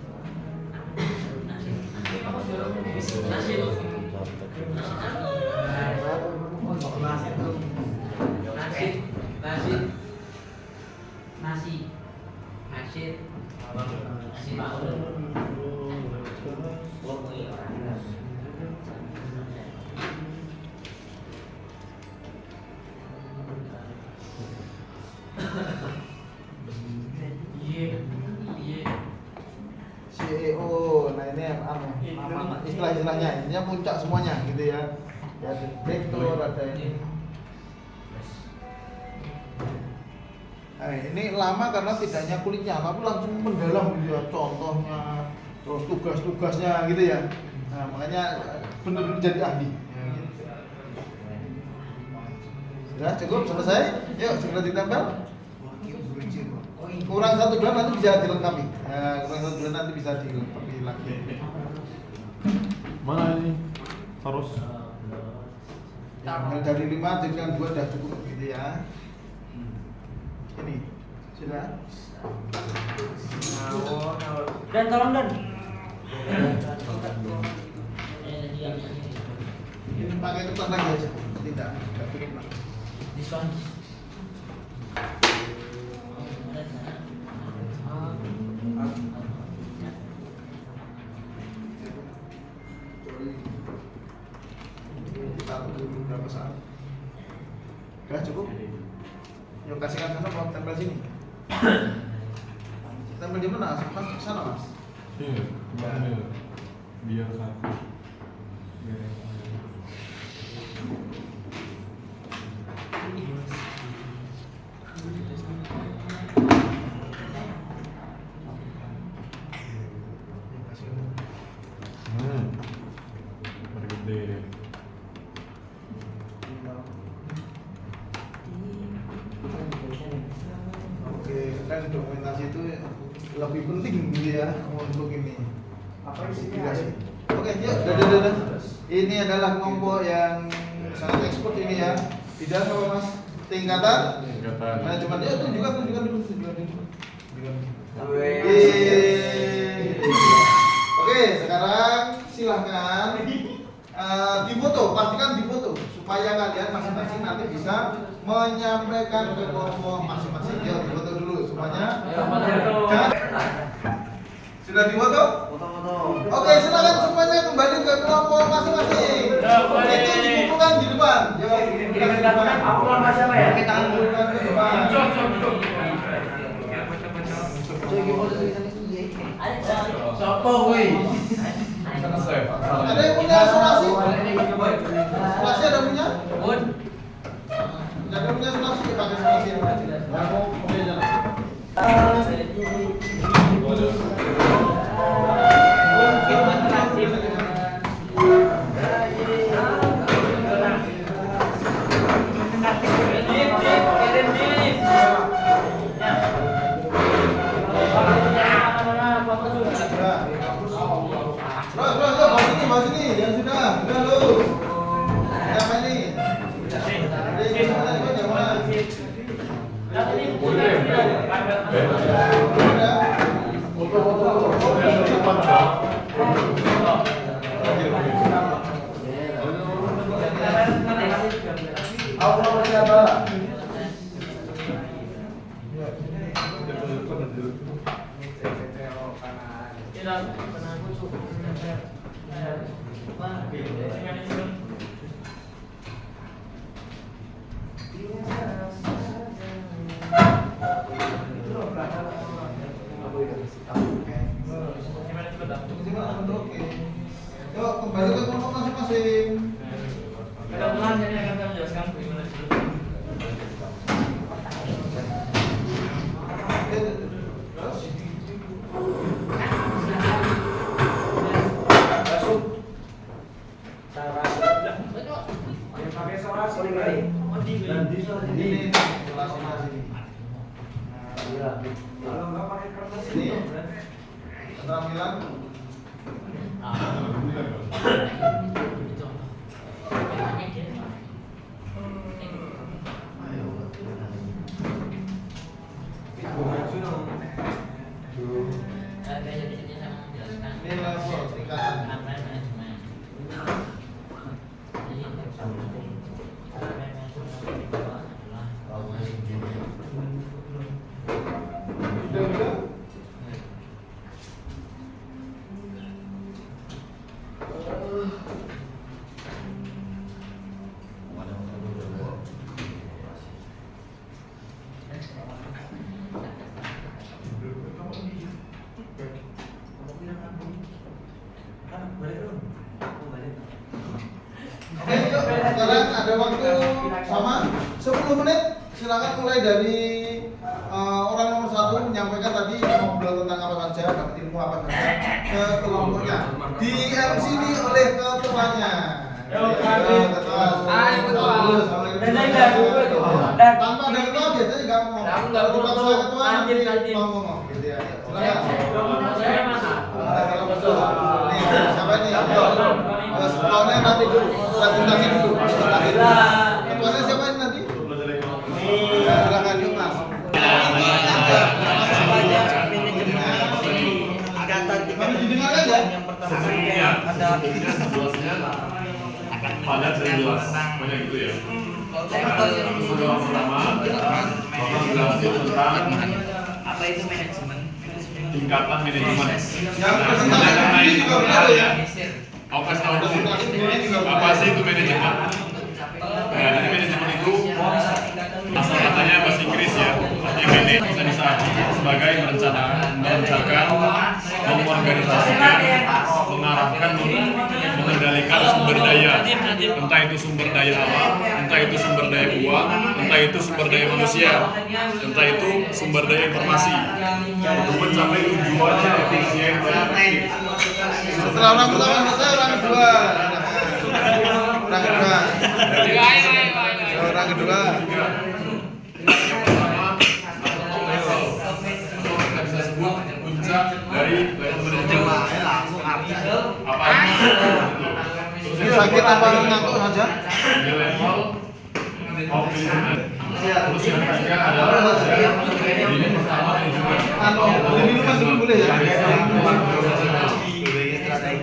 ini istilah-istilahnya, intinya puncak semuanya gitu ya. Ya ada direktur, ada ini. Nah, ini lama karena tidak hanya kulitnya, tapi langsung mendalam gitu ya, contohnya, terus tugas-tugasnya gitu ya. Nah, makanya benar-benar jadi ahli. Sudah cukup selesai? Yuk segera ditempel. Kurang 1 bulan nanti bisa dilengkapi. Ya, kurang 1 bulan nanti bisa dilengkapi lagi. Mana ini? Harus Yang dari 5 dengan 2 sudah cukup gitu ya. Ini sudah. Dan tolong dan. Ini pakai kertas lagi aja. Tidak cukup lah. Diskon. Kita tunggu berapa saat? Sudah cukup? Yuk kasihkan sana, mau tempel sini. Tempel di mana? Mas ke sana mas. iya, kemana? Biar satu. Bergede. Oke, kan dokumentasi itu lebih penting gitu ya untuk ini. Apa isinya? Oke, yuk, dadah. Ini adalah kelompok yang sangat ekspor ini ya. Tidak apa mas? Tingkatan. Manajemen. Ya, tunjukkan dulu. Oke, sekarang silahkan difoto, pastikan difoto supaya kalian masing-masing nanti bisa menyampaikan ke kelompok masing-masing. Ya, difoto dulu semuanya. Jangan. Sudah difoto? Oke, silakan semuanya kembali ke kelompok masing-masing. Itu dikumpulkan di depan. Ya, dikumpulkan di depan. Aku nama siapa ya? Kita kumpulkan di depan. Sopo woi. Ada yang punya sulasi? Sulasi ada punya? Bun. Ada punya sulasi? Pakai sulasi. Aku punya jalan. Bahas ini, yang sudah lu. Apa ini? Yuk kembali ke kelompok masing-masing. Mudah-mudahan ini akan saya menjelaskan bagaimana dulu. Ini kelas masing. Ini keterampilan. Ayo. yuk, sekarang ada waktu sama 10 menit. Silakan mulai dari orang nomor 1 menyampaikan tadi ngobrol tentang apa saja, dapat ilmu apa saja ke kelompoknya. Di MC ini oleh ketuanya. Ketua. Tanpa ada ketua biasanya nggak ngomong. Kalau dipaksa ketua nanti mau ngomong gitu ya. Silakan. Nih, siapa ini? Ketuanya nanti dulu. Presentasi dulu. Ketuanya siapa ini nanti? Ya, silakan yuk Mas. Kami didengarkan ya? Yang pertama ada Padat dan jelas, banyak gitu ya. Untuk yang pertama, bakal berhasil tentang apa itu manajemen? tingkatan manajemen. Yang presentasi ini juga benar ya? Aku kasih tahu dulu, apa sih itu manajemen? Nah, jadi manajemen itu asal katanya bahasa Inggris ya. Artinya manage kita bisa sebagai merencanakan, mengorganisasikan, mengarahkan, mengendalikan sumber daya. Entah itu sumber daya alam, entah itu sumber daya uang, entah itu sumber daya manusia, entah itu sumber daya informasi. Untuk mencapai tujuan yang efisien dan efektif. Setelah orang pertama selesai, orang kedua. Orang kedua. Orang kedua. Yang pertama, kita bisa sebut puncak dari level manajemen. Apa? Ini sakit apa ngantuk saja? Di level of manajemen. Terus yang ketiga adalah ini pertama manajemen. Boleh minuman dulu boleh ya?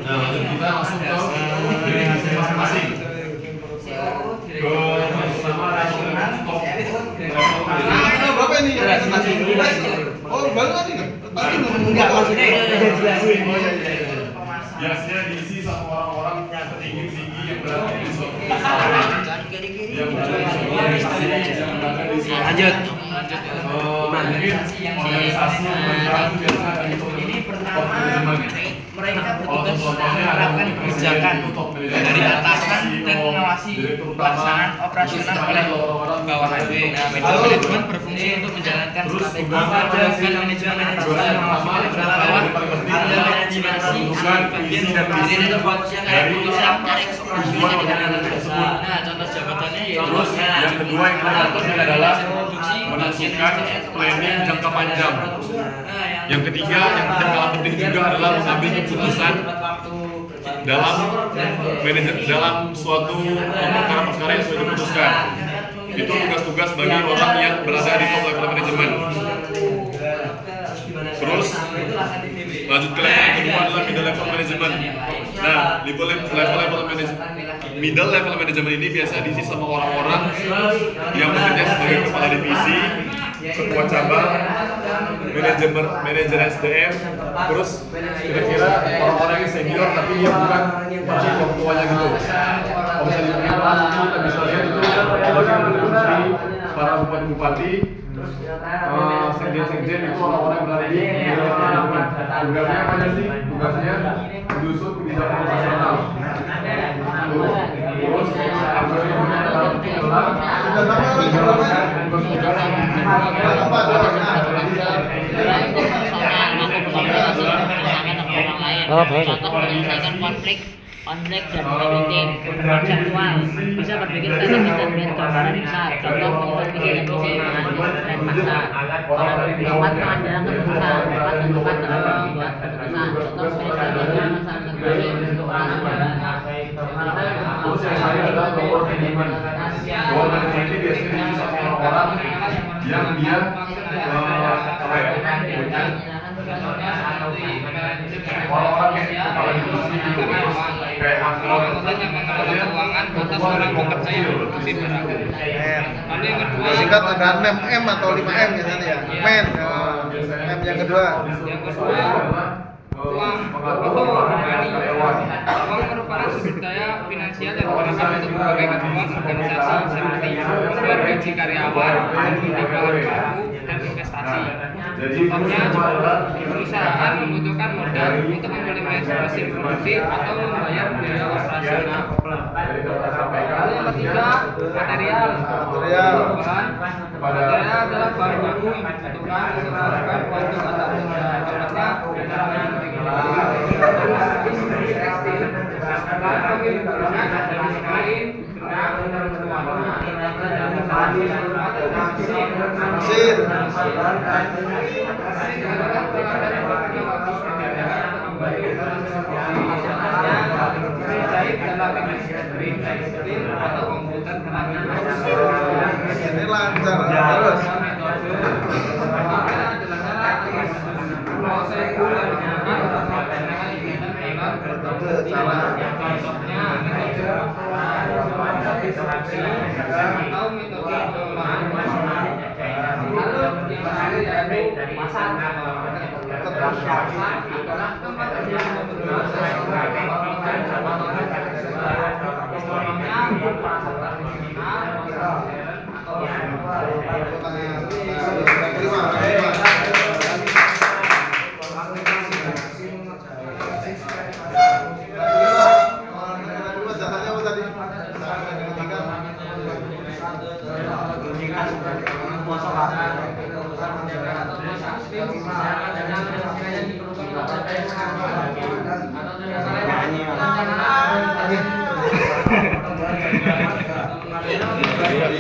Nah, lanjut kita langsung ke definisi masing-masing. Ke yang pertama adalah top level manajemen. Berapa ini? Oh, baru tadi kan? Tadi Enggak, maksudnya udah jelasin. Biasanya diisi sama orang-orang petinggi-tinggi yang berada di suatu perusahaan, yang berada di suatu instansi, yang berada di suatu Lanjut. mungkin organisasi pemerintahan itu biasanya ada itu top manajemen. Kalau contohnya ada mungkin kebijakan dari atasan dan mengawasi pelaksanaan operasional oleh bawahannya. Manajemen berfungsi untuk menjalankan strategi dan manajemen bawah ada manajemen bagian dan bagian itu fokusnya kayak tulisan tujuan organisasi tersebut. Nah, contoh jabatannya yaitu Terus yang kedua yang paling penting adalah menentukan planning jangka panjang. Yang ketiga yang tidak kalah penting juga adalah mengambil keputusan dalam suatu perkara-perkara yang sudah diputuskan. Itu tugas-tugas bagi orang yang berada di top level manajemen. Terus lanjut ke level yang kedua adalah middle level management. Nah, middle level management ini biasa diisi sama orang-orang yang bekerja sebagai kepala divisi, ketua cabang, manajer SDM, terus kira-kira orang-orang yang senior tapi dia bukan masih ketuanya gitu. Kalau misalnya di kelas itu kita bisa lihat itu bagi menteri, para bupati-bupati, sekjen-sekjen itu orang-orang yang berada di manajemen. Tugasnya apa aja sih? Tugasnya menyusun kebijakan operasional. Terus Oh, baik. Contoh menyelesaikan konflik dan meeting konsensual, bisa berpikir strategis dan mentor bisa contoh intervisi dan masa dapat menjalankan keputusan dapat menentukan membuat keputusan contoh strategi masalah negara untuk terus yang lain adalah power management. Power management ini biasanya diisi sama orang-orang yang dia apa ya? Orang-orang kayak kepala divisi gitu, kayak angkot, keuangan atas orang bekerja yang produksi barang. Lalu yang kedua Singkat ada 6M atau 5M biasanya ya. Men. M yang kedua. Uang merupakan sumber daya finansial yang digunakan untuk berbagai keperluan organisasi seperti gaji karyawan, pendidikan, buku, dan investasi. Contohnya, perusahaan membutuhkan modal untuk membeli mesin produksi atau membayar biaya operasional. Lalu yang ketiga, material. Material adalah bahan baku yang dibutuhkan untuk melakukan suatu atau benda. Contohnya, bahan pemilik benang dari kain, benang, warna, Mesin. Ini lancar terus.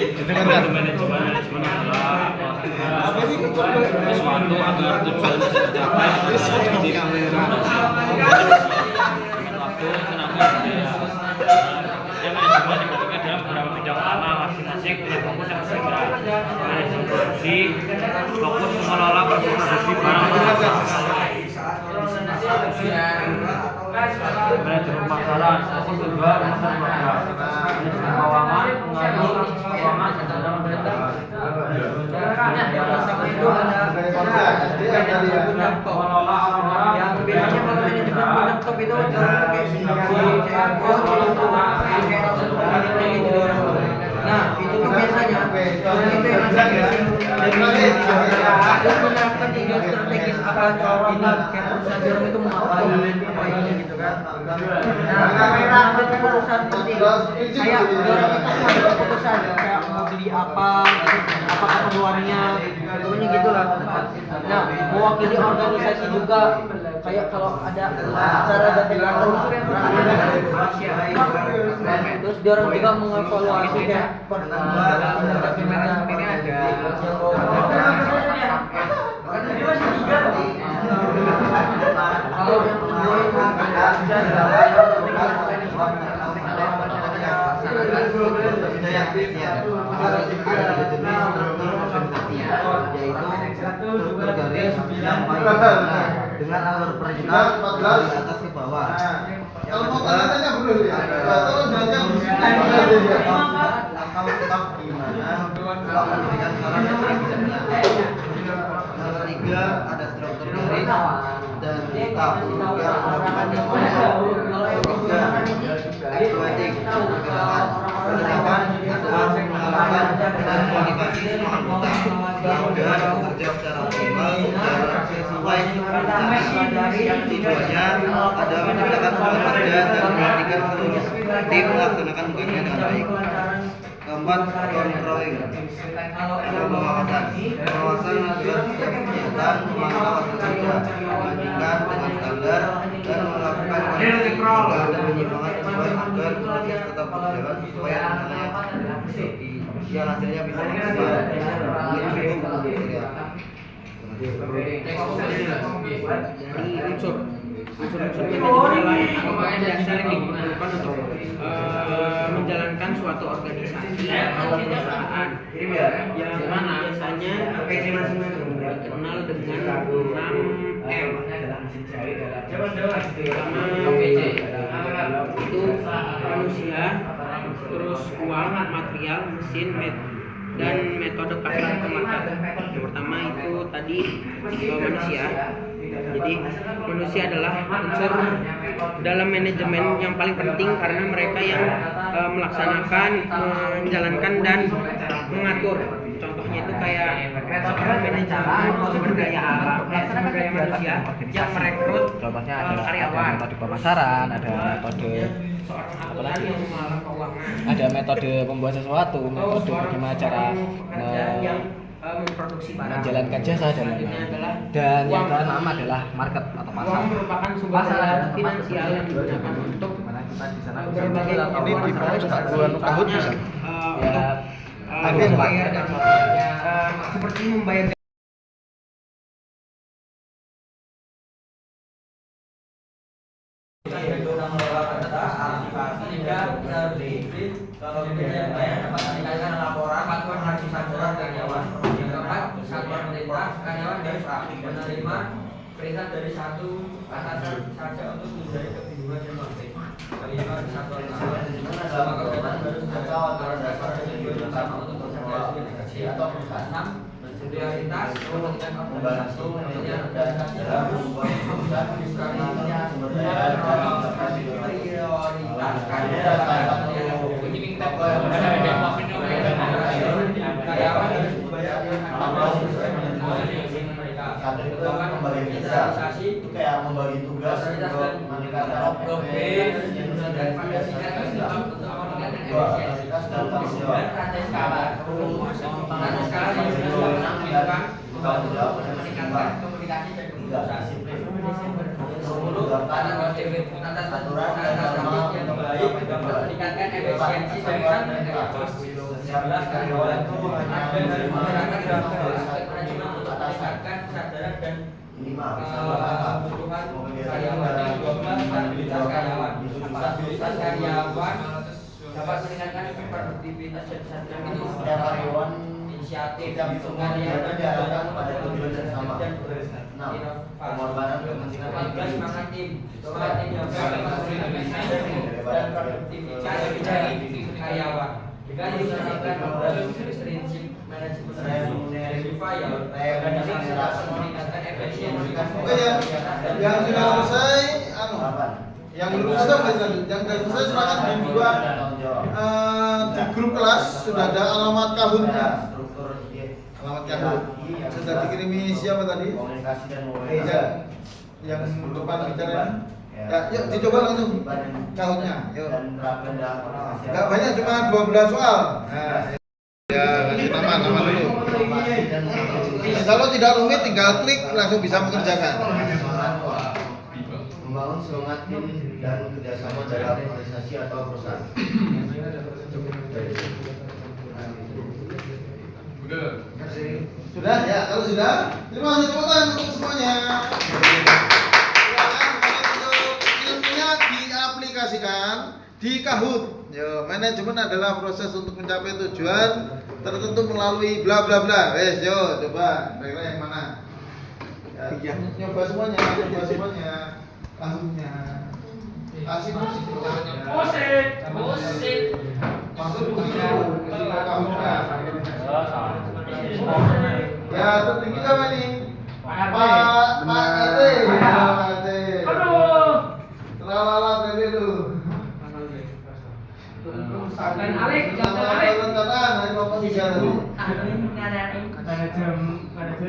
Itu kan manajemen adalah sesuatu agar tujuan tercapai di kamera. Dalam beberapa bidang utama masing-masing punya fokus yang berbeda. Manajemen produksi fokus mengelola proses produksi barang manajemen pemasaran fokus juga manajemen keuangan mengatur keuangan secara pemerintah. Mengelola orang-orang yang biasanya kalau manajemen laptop itu nah itu tuh biasanya itu yang harus menerapkan tiga strategis apa ini kayak perusahaan jarum itu mau apa ini gitu kan. Nah ambil keputusan penting kayak jarum itu ambil keputusan kayak mau beli apa keperluannya pokoknya gitulah. Nah mewakili organisasi juga kayak kalau ada acara ganti terus dia orang juga mengevaluasi kayak ini ada bergaris dengan alur perizinan dari atas ke bawah. Kalau mau tanya belum ya? Kalau nanya Langkah gimana memberikan saran dan revisionnya. Yang ketiga ada struktur garis dan staf yang melakukan ketiga evaluating pergerakan pendidikan adalah melakukan dan komunikasi semua anggota sehingga bekerja secara optimal dan sesuai rencana. Tujuannya adalah menciptakan semangat kerja dan memastikan seluruh tim melaksanakan tugasnya dengan baik. Keempat, controlling pengawasan agar setiap kegiatan memantau hasil kerja, membandingkan dengan standar dan melakukan koreksi kesalahan dan penyimpangan sesuai agar proses tetap berjalan sesuai rencananya yang hasilnya bisa maksimal. Mungkin cukup dari unsur manajemen dasar yang diperlukan untuk menjalankan suatu organisasi atau perusahaan yang mana biasanya dikenal dengan 6M. Itu manusia, terus uang, material, mesin, dan metode pasar ke market. Yang pertama itu tadi manusia. Jadi manusia adalah unsur dalam manajemen yang paling penting karena mereka yang melaksanakan, menjalankan dan mengatur. Contohnya satunya itu kayak bagaimana cara sumber daya alam, sumber daya manusia yang merekrut Contohnya ada karyawan. metode pemasaran, ada metode apa lagi? Ada metode membuat sesuatu, metode bagaimana cara memproduksi barang. menjalankan jasa dan lain-lain. Dan yang keenam adalah market atau pasar. Uang merupakan sumber daya finansial yang digunakan untuk Dimana kita di sana bisa berbagai Ini di fokus tak gua Kahut bisa. ya untuk membayar dan seperti membayar laporan bantuan hasil sasaran karyawan. Yang keempat, satuan perintah karyawan harus menerima perintah dari satu atasan saja untuk menghindari kebingungan dan konflik. Kelima, satuan lawan selama kegiatan harus ada aturan dasar dan tujuan bersama untuk konsentrasi atau enam prioritas kepentingan organisasi kepentingan organisasi dalam membuat keputusan karyawan harus membayar satu itu membagi organisasi itu kayak membagi tugas untuk meningkatkan dan kualitas dan tanggung jawab. Tanggung jawab meningkatkan komunikasi dan disiplin. Aturan dan norma yang baik meningkatkan efisiensi dan karyawan itu hanya menerima meningkatkan kesadaran dan lima kebutuhan karyawan. Stabilitas karyawan. Stabilitas karyawan dapat meningkatkan produktivitas dan kesadaran itu. setiap karyawan Inisiatif tidak karyawan diarahkan pada tujuan yang sama. Enam, pengorbanan kepentingan 14 semangat tim. Semangat tim yang dan produktivitas dari karyawan. Dengan disertakan prinsip manajemen survival dan meningkatkan efisiensi. Oke, yang sudah selesai yang belum selesai yang sudah selesai silakan dibuat di grup kelas sudah ada alamat kahutnya. Alamat kahut sudah dikirimi siapa tadi? Komunikasi dan Yang depan bicara. Ya, yuk dicoba langsung kahutnya. Yuk. Enggak banyak, cuma 12 soal. Nah, ya kasih nama dulu. Kalau tidak rumit tinggal klik langsung bisa mengerjakan. Membangun semangat tim dan kerjasama dalam organisasi atau perusahaan. Sudah ya, kalau sudah terima kasih tepuk tangan untuk semuanya. Silakan untuk ilmunya diaplikasikan di Kahoot. Yo, manajemen adalah proses untuk mencapai tujuan tertentu melalui bla bla bla. Wes, yo coba kira-kira yang mana? Ya, nyoba semuanya, Kahootnya. Kasih musik. Musik. Masuk begitu ketika Kahootnya. Ya, tertinggi siapa nih? Pak Ade. Aduh. Terlalat tadi lu. Dan Alik, Jangan rentan-rentan, ayo komposisi tadi. Manajer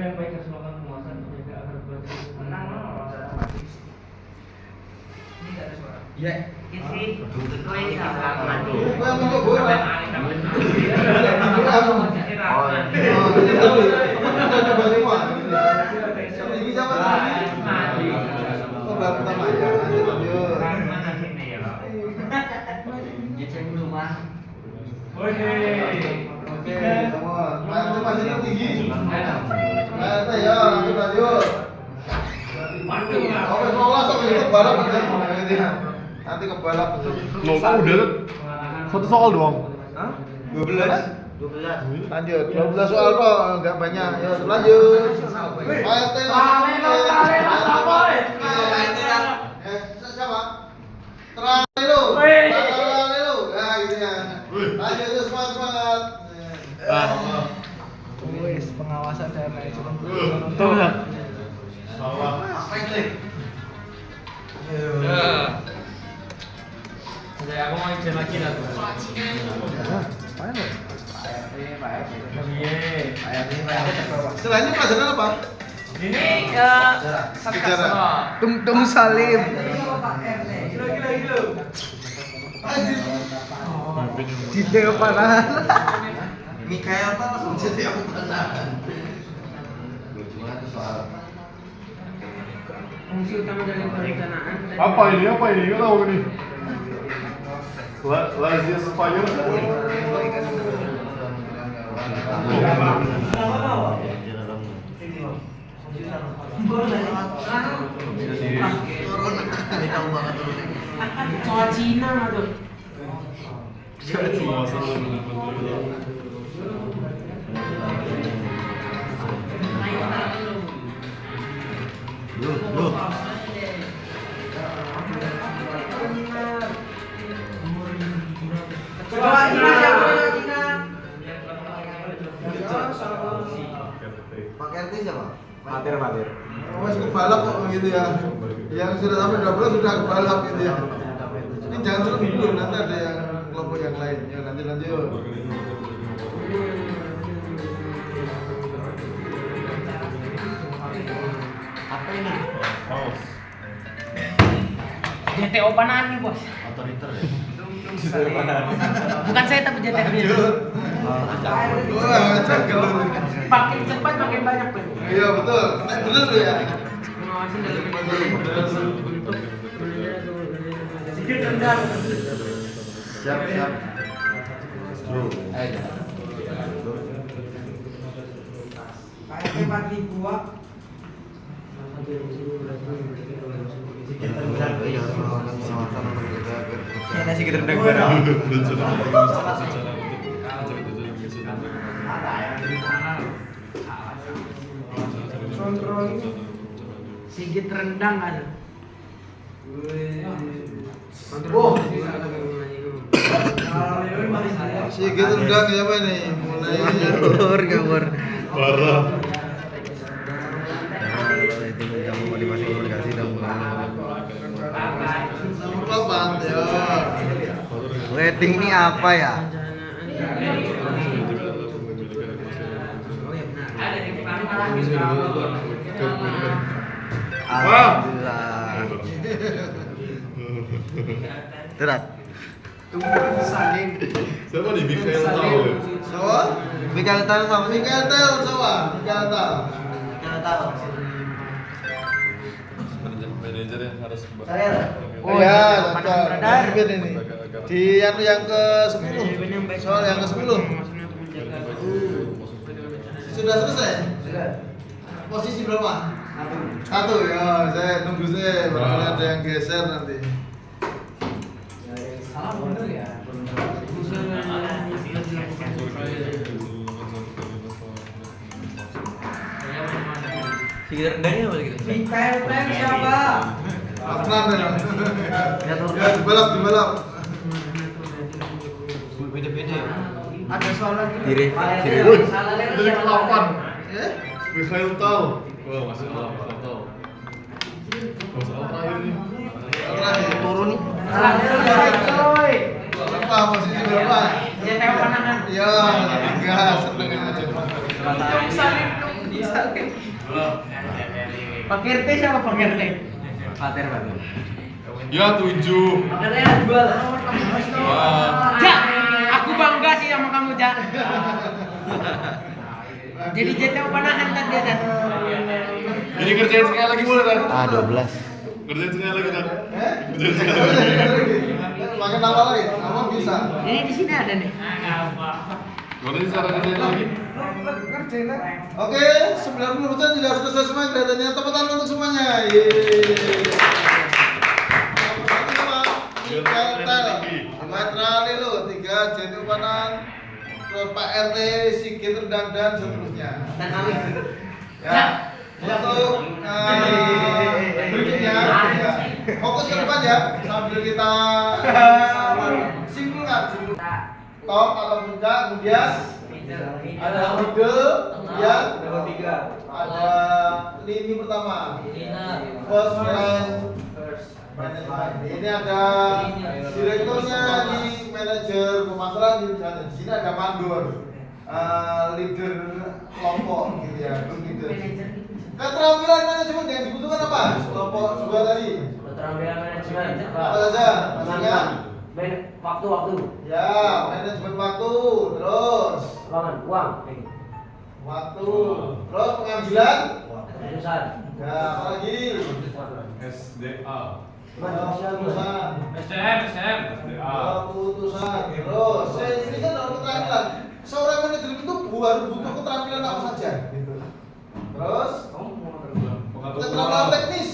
yang baik harus melakukan penguasaan menjaga agar berhasil menang. Iya. isi kue sama madu. Gua yang mau bola. Coba semua. Ini siapa lagi? Oh, baru pertama ya. Lanjut. Oke, semua. Masih yang tinggi. Ayo ya, lanjut. Oke, sekolah sampai itu balap nanti ke balap betul. Loh, kok udah satu soal doang? Hah? 12. Lanjut. 12 soal kok enggak banyak. Yuk, lanjut. PRT. Siapa? Terakhir lu. Terakhir lu. Nah, gitu ya. Lanjut terus semangat. Wis, pengawasan saya manajemen. Tuh ya. Jadi aku mau izin lagi lah. Apaan lu? Istilahnya pelajaran apa? Ini Sejarah. Tum Salim. Di Deopanan. Mikael tuh langsung jadi aku penasaran. Fungsi utama dari perencanaan dan Apa ini? Nggak tahu ini. Lazia Spanyol. soal Cina tuh. Pak RT siapa? Matir. Mas kebalap kok gitu ya. Yang sudah sampai 12 sudah kebalap gitu ya. Ini jangan terus dulu, nanti ada yang kelompok yang lain. Ya lanjut. Apa ini? JTO Panahan nih bos. Otoriter ya? Bukan saya tapi JTO nya. Wah, cakep. Makin cepat makin banyak kan. Iya betul. Bener tuh ya. Pengawasan dalam bentuk sedikit rendah. Siap. Ayo. Nasi gedendang bareng. Sigit rendang ada. Oh. Si gitu udah kayak apa nih? Mulai Gambar. Parah. Itu kamu mau dimasukin komunikasi dan papan ya. rating ini apa ya? Alhamdulillah. Terat. Siapa nih Mikael tahu? Sawa? Mikael tahu sama sih? Mikael Tel sawa. Mikael Tel. Manajer yang harus Oh ya, betul. Ini. Di yang ke-10. Soal yang ke-10. Sudah selesai? Sudah. Posisi berapa? Satu ya, saya nunggu saya barangkali ada yang geser nanti. Salah bener ya. Sigit rendangnya apa gitu? Mikael Plan siapa? Afnan ya. Ya dibalap. Beda-beda ya. Ada soal lagi. Salah dari ke-8. Eh? Mikael tahu. Wah, masih tahu. Masalah terakhir nih. Terakhir. Turun nih. Salah selesai coy. Berapa posisi berapa? JTO Panahan. Ya, gas seneng aja. Disalin. Pak RT siapa Pak RT? Pater. Ya 7. Makanya jual. Wah. Jak, aku bangga sih sama kamu Jak. Jadi JTO Panahan tadi ya. Jadi kerjain sekali lagi boleh kan? 12. Kerjain sekali lagi kan? Eh? Pakai nama lagi, nama bisa. Ini di sini ada nih. Gimana sih cara kerjain lagi? Oke, 90% sudah selesai semua kelihatannya. Tepuk tangan untuk semuanya. Yeay. Mikael Tel, Matrali lo, 3 JTO Panahan, terus Pak RT, Sigit Rendang dan seterusnya. Ya, untuk berikutnya, ya, fokus ke depan ya, sambil kita simpulkan. Top atau puncak, kemudian ada middle, kemudian ada lini pertama, first line management. Ini ada direkturnya, nih manajer pemasaran di sana. Di sini ada mandor. leader kelompok gitu ya, grup leader. Keterampilan manajemen yang dibutuhkan apa? Kelompok juga tadi. Keterampilan manajemen Apa saja? Maksudnya? Waktu-waktu. Ya, manajemen waktu, terus Uang. waktu, terus pengambilan, Keputusan. ya apa lagi? SDA. Keputusan, SDM. keputusan, terus ini kan dalam keterampilan. Seorang manajemen itu butuh keterampilan apa saja? Gitu. Terus keterampilan teknis.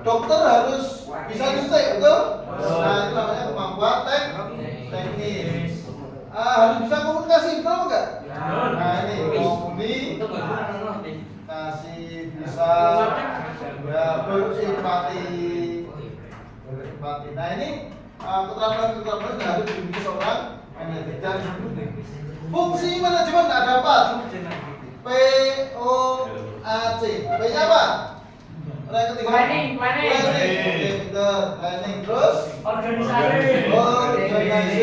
Dokter harus bisa nyuntik, betul? Nah, itu namanya kemampuan teknis. Harus bisa komunikasi, betul enggak? Nah, ini komunikasi bisa ya, bersimpati. Nah, ini keterampilan yang harus dimiliki seorang manajer. Dan fungsi manajemen ada apa? POAC. P-nya apa? Yang ketiga. Planning. Planning terus Organisasi. Organisasi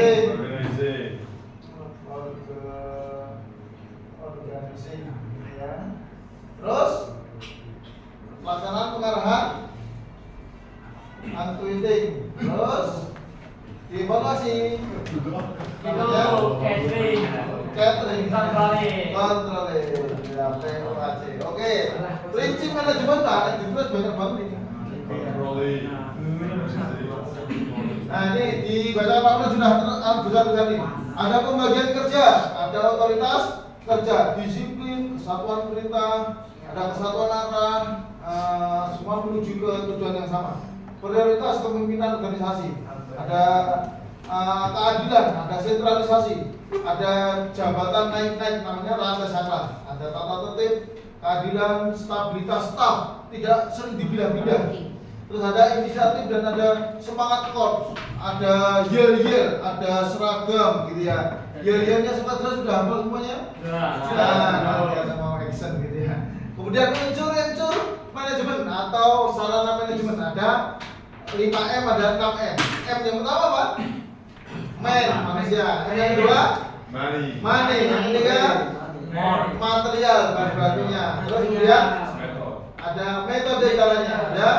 ya. Terus pelaksanaan pengarahan unquitting. Terus dievaluasi. Catering. Controlling. Ya, POAC. Oke. Prinsip manajemen ada juga banyak banget ini. Nah, ini dibaca Pak sudah terjadi. Ada pembagian kerja, ada otoritas kerja, disiplin, kesatuan perintah, ada kesatuan arahan, semua menuju ke tujuan yang sama. Prioritas kepemimpinan organisasi, ada keadilan, ada sentralisasi, ada jabatan naik-naik namanya rantai saklar, ada tata tertib, keadilan, stabilitas staf, tidak sering dibilah-bilah. Terus ada inisiatif dan ada semangat korps, ada yel-yel, ada seragam gitu ya. Yel-yelnya sudah hafal semuanya? Nah, ya sama action gitu ya. Kemudian unsur manajemen atau sarana manajemen ada 5M, ada 6M. M yang pertama apa? Manusia. Yang kedua? Money. Yang ketiga? Material, bahan-bahannya. Terus kemudian ada metode caranya, ada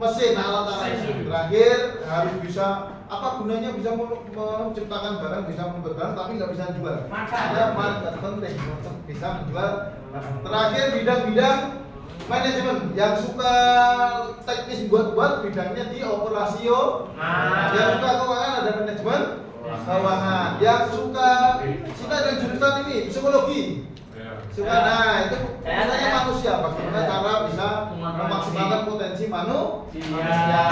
mesin, alat-alatnya. Terakhir harus bisa apa gunanya bisa menciptakan barang, bisa membuat barang tapi nggak bisa jual. Ada market penting untuk bisa menjual barang. Terakhir bidang-bidang manajemen yang suka teknis buat bidangnya di operasio. Yang suka keuangan ada manajemen keuangan. Yang suka dengan jurusan ini psikologi. Suka, nah itu biasanya manusia, bagaimana cara bisa memaksimalkan potensi manusia.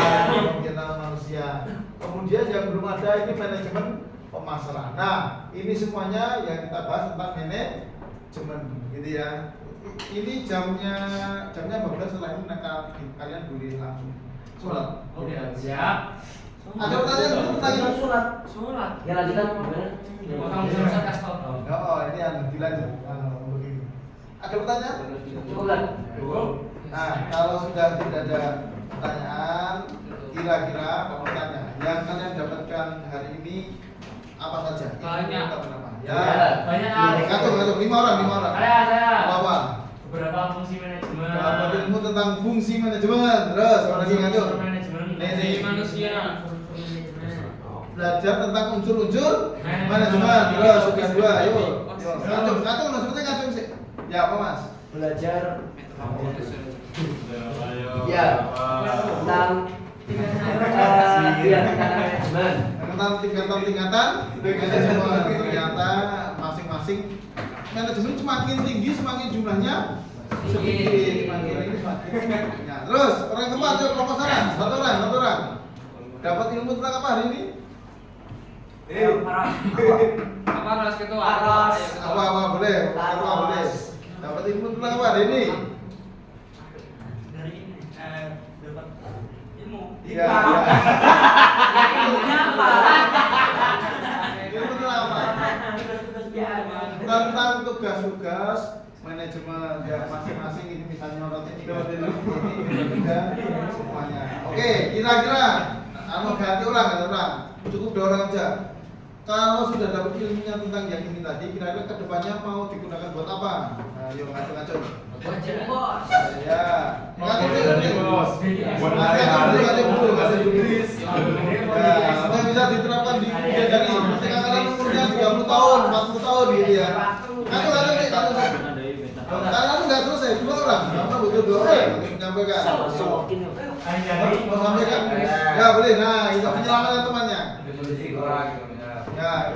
Kemudian yang belum ada ini manajemen pemasaran. Nah ini semuanya yang kita bahas tentang manajemen, gitu ya. Ini jamnya 12, setelah ini kalian boleh langsung sholat. Oke, siap. Ada pertanyaan? Sholat. Ya lanjutkan. Oh, ini yang dilanjut. Ada pertanyaan? Cukup. Nah, kalau sudah tidak ada pertanyaan, kira-kira kamu tanya yang kalian dapatkan hari ini apa saja? Banyak. Ya. Banyak. Kacau, 5 orang. Saya. Apa? Beberapa fungsi manajemen. Dapat ilmu tentang fungsi manajemen. Terus apa lagi ngatur? Manajemen Ini. manusia. Belajar tentang unsur-unsur manajemen. Terus sudah 2, ayo. Kacau, maksudnya kacau sih. Ya, apa Mas? Belajar ya tentang manajemen. Tentang tingkatan manajemen. Ternyata masing-masing manajemen semakin tinggi semakin jumlahnya sedikit, semakin tinggi semakin. Ya, terus orang keempat yuk kelompok sana, satu orang. Dapat ilmu tentang apa hari ini? Apa ras ketua? Apa boleh? Apa boleh? Dapat ilmu tentang apa hari ini? Dari ini dapat ilmu. Iya. Ilmunya apa? Ilmu tentang apa? Tentang tugas-tugas manajemen ya masing-masing ini misalnya orang ini semuanya. Oke, kira-kira ganti orang, cukup 2 orang aja. Kalau sudah dapat ilmunya tentang yang ini tadi, kira-kira kedepannya mau digunakan buat apa? Nah, yuk ngaco-ngaco. Buat jadi bos. Ya, Buat apa yang bisa diterapkan di muda dari ketika kalian umurnya 30 tahun, 40 tahun gitu ya. Ngaco-ngaco nih, ngaco. Kalian nggak selesai, dua orang, karena butuh dua orang untuk menyampaikan. Mau sampaikan? Ya boleh. Nah, itu penyelamatan temannya. Ya.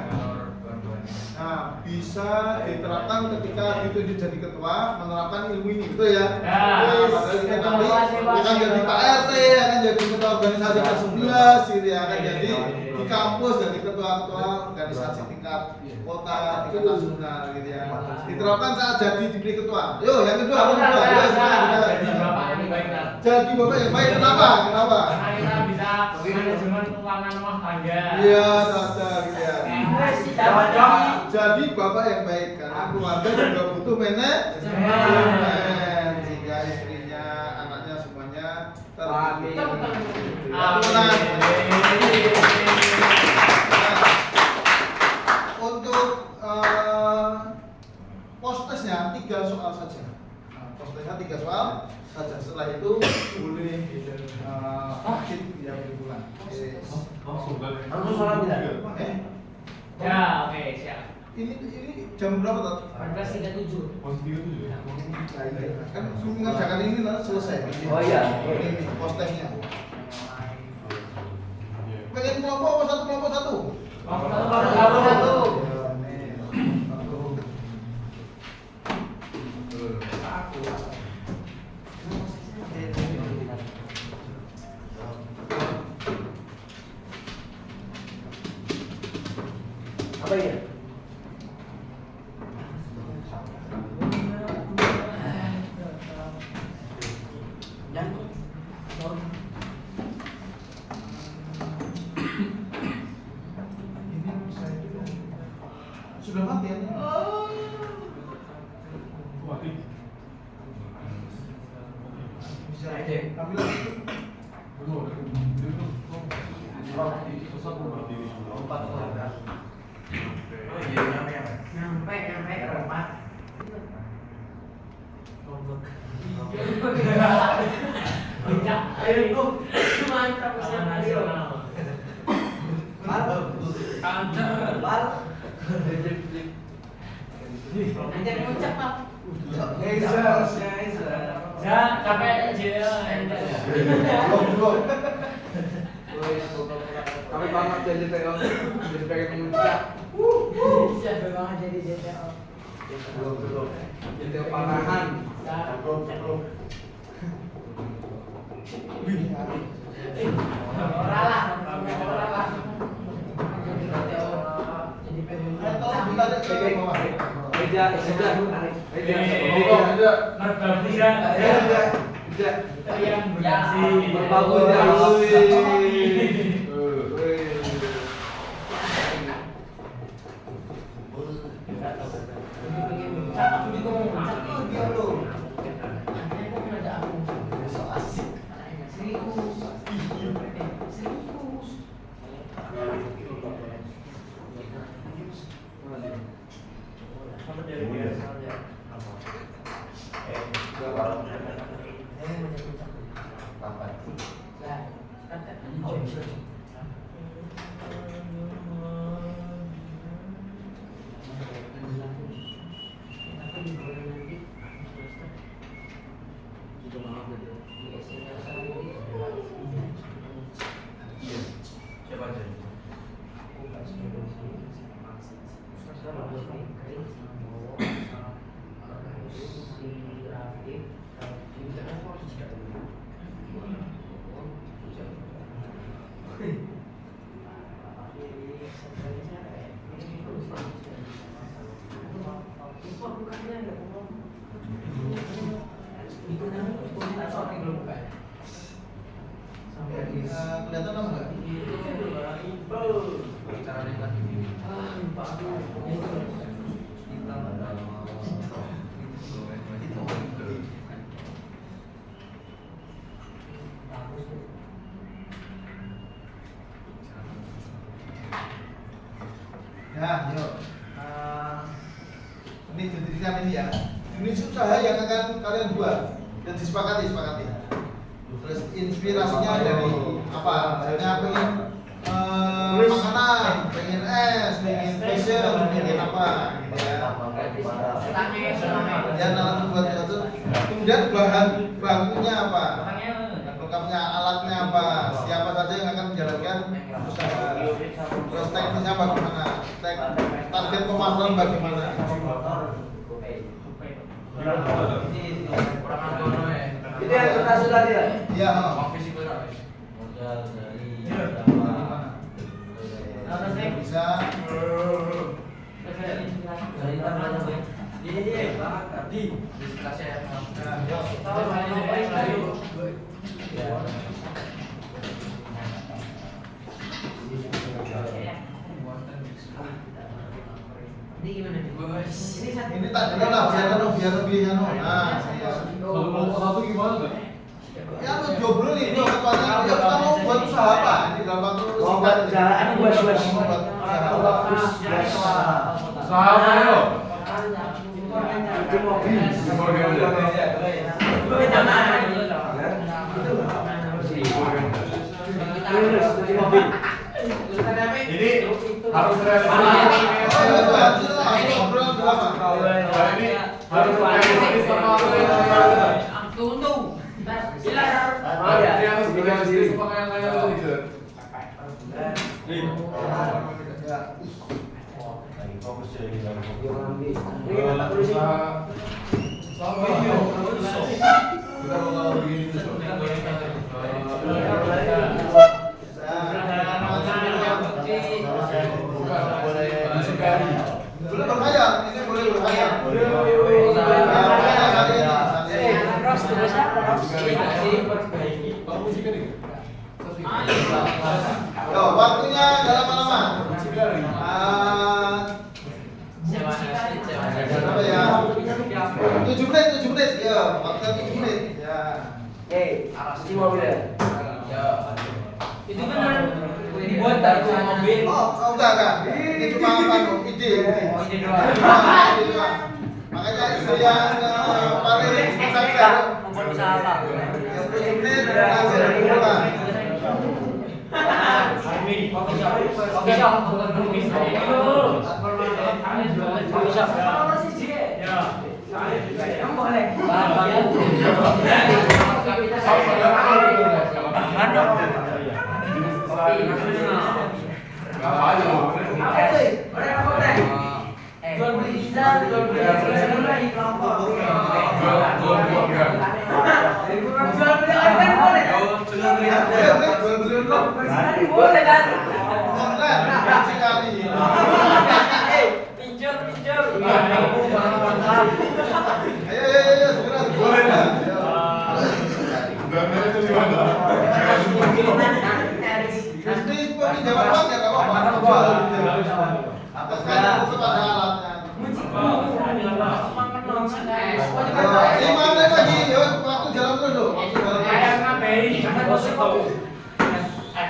Nah, bisa diterapkan ketika ditunjuk jadi ketua, menerapkan ilmu ini, betul ya? Padahal kita nanti akan jadi Pak RT, akan jadi ketua organisasi ke-11, gitu ya, akan jadi di kampus jadi ketua-ketua organisasi tingkat kota, tingkat nasional, gitu ya. Diterapkan saat jadi dipilih ketua. Yo, yang kedua, apa kedua? Yo, sekarang kita jadi bapak yang baik. Kenapa? Kenapa? Karena kita bisa manajemen keuangan rumah tangga. Iya, ada gitu ya. Jadi bapak yang baik karena keluarga juga butuh manajemen sehingga istrinya, anaknya semuanya terlindungi. Untuk postesnya 3 soal saja. Postesnya 3 soal saja. Setelah itu boleh akhir ya bulan. Ya, oke, siap. Ini jam berapa tadi? 14.37. Kan mengerjakan ini nanti selesai. Oh iya. Ini postesnya. Pengen kelompok apa kelompok satu? Satu. Apa ya? Sudah mati ya? Bisa ambil lagi. Ya, capek aja. Kami banget jadi TO, jadi pengen muncak. Siapa banget jadi JTO. Jadi panahan. Kelihatan apa enggak? Nah, yuk. Ini didirikan ini ya. Unit usaha yang akan kalian buat dan disepakati. Terus inspirasinya dari apa? Misalnya pengen makanan, pengen es, pengen fashion, pengen apa gitu ya. Dan alat pembuat itu. Kemudian bahan bakunya apa? Lengkapnya alatnya apa? Siapa saja yang akan menjalankan usaha. Terus teknisnya bagaimana? Target pemasaran bagaimana? Itu yang kita sudah lihat. Iya. Bisa. Ini tak jelas lah, biar lebih anu. Nah, Satu gimana tuh? ya lu jomblo nih, kita mau buat usaha apa? Ini dalam waktu Buat usaha, buat usaha. Usaha apa yo? Itu mobil. Ini harus realistis. Oh, itu harus obrolan berapa? Ini harus realistis sama harus realistis sama kayak gitu. Sama ini. Kita bakal begini tuh. Boleh berkhayal, ini boleh berkhayal. Yo, waktunya gak lama-lama. Berapa ya? 7 menit. Ya, waktu 7 menit. Ya. Ini mobilnya. Itu kan dibuat dari mobil. Oh, enggak. Ini cuma ide doang. Makanya istri yang paling besar Membuat usaha apa? 7 menit langsung dibuka. Oke, Boleh kan? Sekali. pinjol. Ayo, segera. Boleh kan? Dan itu di mana? Ini peminjaman uang ya, nggak apa-apa. Atas kata itu ada alatnya. Ini mana lagi? Yo, waktu jalan terus loh.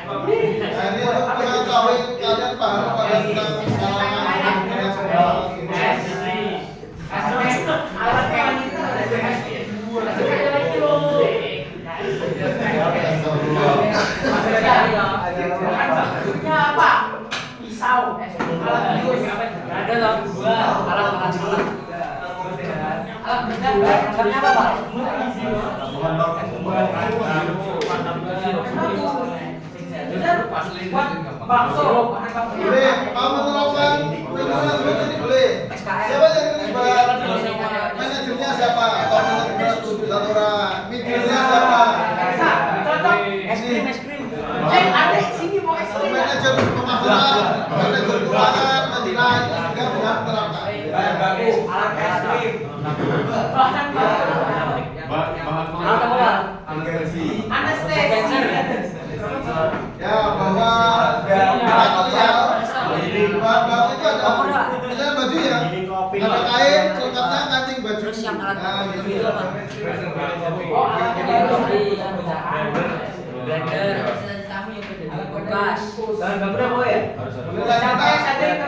Nah, ini untuk mengetahui kalian paham pada tentang boleh, mau menerapkan penyuluhan seperti ini boleh. Siapa yang terlibat? Manajernya siapa? Atau manajer satu orang? Mikirnya siapa? Es krim. Manajer pemasaran, manajer keuangan, manajer juga bisa menerapkan. Ya, bahwa bahan itu ada misalnya baju ya, ada kain, selengkapnya kancing baju. Terus yang alat Nah, baku gitu. itu apa? Blender, kulkas. Kita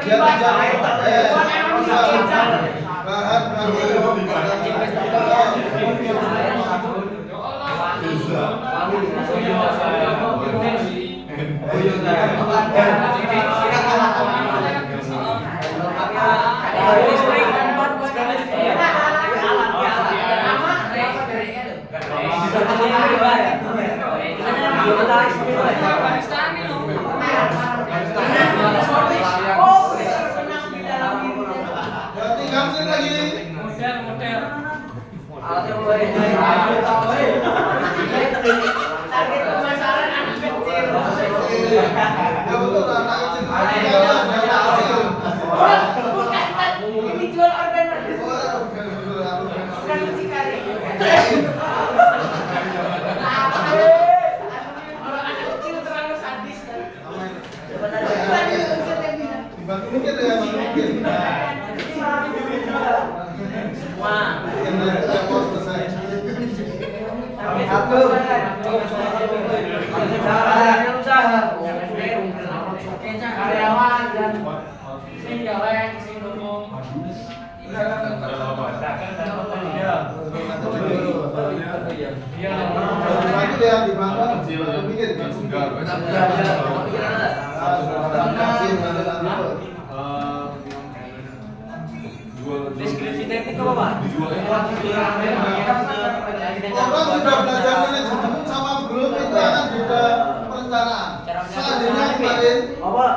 Deskripsi teknik apa, Pak? Orang sudah belajar manajemen sama belum itu akan beda perencanaan. Seandainya kemarin bukan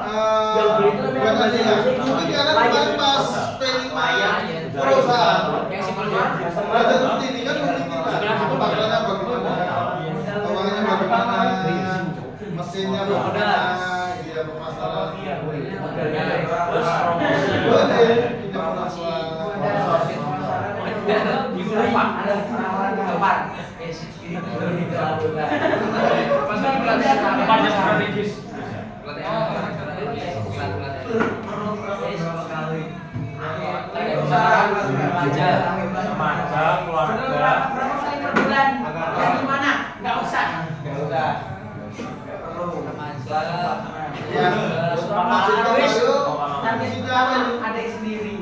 aja ya, mungkin karena kemarin pas P5 perusahaan belajar seperti ini kan mungkin kita bakalannya bagaimana, keuangannya bagaimana, mesinnya bagaimana, dia permasalahan boleh tidak masalah.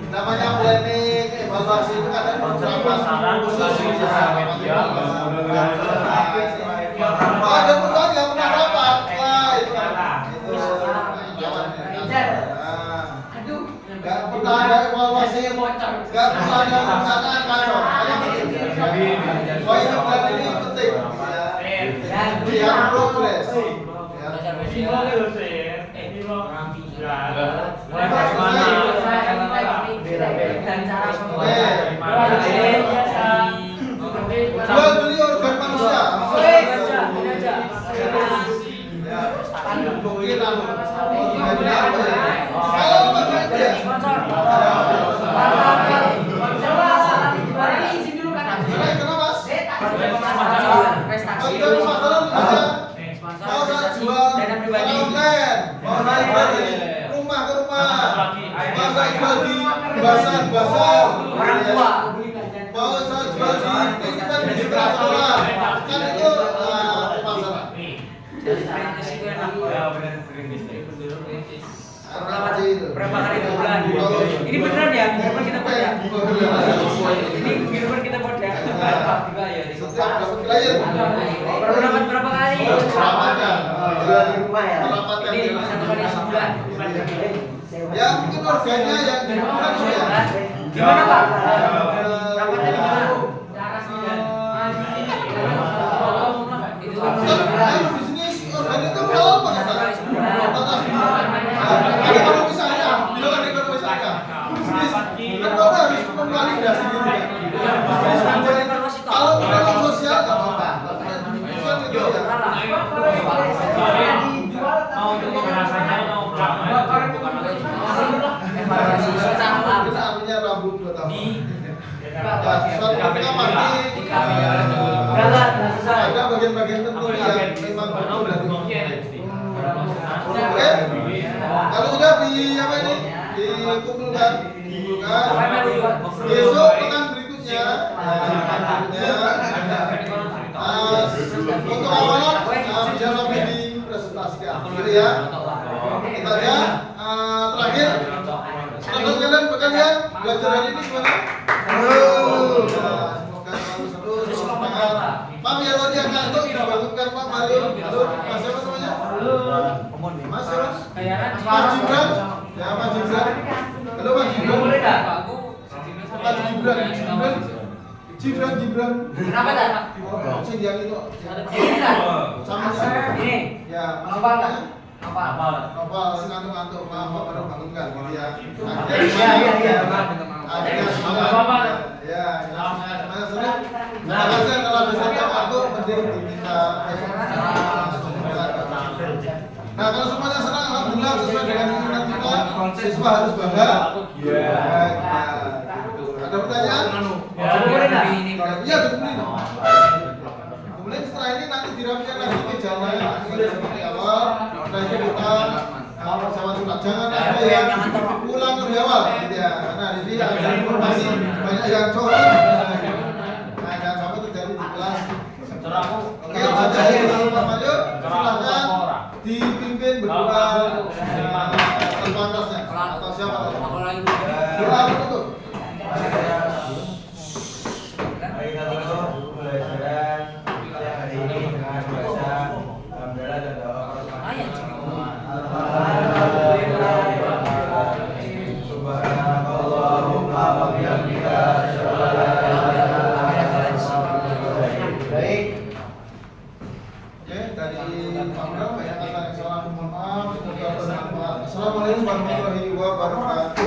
Namanya planning, evaluasi itu kan ada beberapa khusus ada perusahaan yang pernah rapat, wah itu nggak pernah ada evaluasi, nggak pernah ada perencanaan kacau. Wah itu berarti ini penting, yang progres. Jual beli organ manusia. Rumah ke rumah, masa jual di basar orang tua, mau saya jual di titipan di sekolah, kan itu pasaran. Perintis itu enak. Ya benar perintis. Berapa kali bulan? Ini beneran ya? Biarpun kita buat ya? Ini biarpun kita buat ya? Juga ya? Setiap dapat klien. Berapa kali? Jual di rumah ya. Ini 1 kali sebulan. Ya mungkin organnya yang di rumah ya. Gimana Pak? Rapatnya di mana? Bisnis organ itu halal Pak. Kalau misalnya, bilang ekonomi saja, bisnis kan kalau harus memvalidasi gitu ya. Kalau memang sosial nggak apa-apa. Kita punya rambut 2 tahun. Suatu ketika mati, ada bagian-bagian tertentu yang memang betul dari Oke, kalau sudah di apa ini dikumpulkan, besok pekan berikutnya, untuk awalan bisa sampai dipresentasikan, gitu ya. Kita aja terakhir Belajar hari ini gimana? Semoga selalu terus semangat. Mam ya tadi yang ngantuk dibangunkan Pak Mario. Halo, Mas siapa namanya? Mas siapa? Mas Gibran. Ya Mas Gibran. Halo Mas Gibran. Mas Gibran. Kenapa tak? Sing yang itu. Sama Ini. ya, Mas Apa? namanya? Apa? Novel ngantuk-ngantuk maaf Pak baru bangunkan gitu ya. Iya. Akhirnya semangat. Ya, mana sudah? Nah, kalau misalnya ngantuk penting diminta. Nah, kalau semuanya senang alhamdulillah sesuai dengan keinginan kita, siswa harus bangga. Ada pertanyaan? Iya, betul. Kemudian setelah ini nanti dirapikan lagi gejalanya seperti awal. Setelah itu kita bersama tulang jangan ada yang pulang lebih awal, gitu ya. Karena di sini ada informasi banyak yang cowok. Nah, jangan sampai terjadi di kelas. Oke, ada yang Pak Mario, silakan dipimpin berdua terbatasnya atau siapa? Doa penutup. Assalamualaikum warahmatullahi wabarakatuh.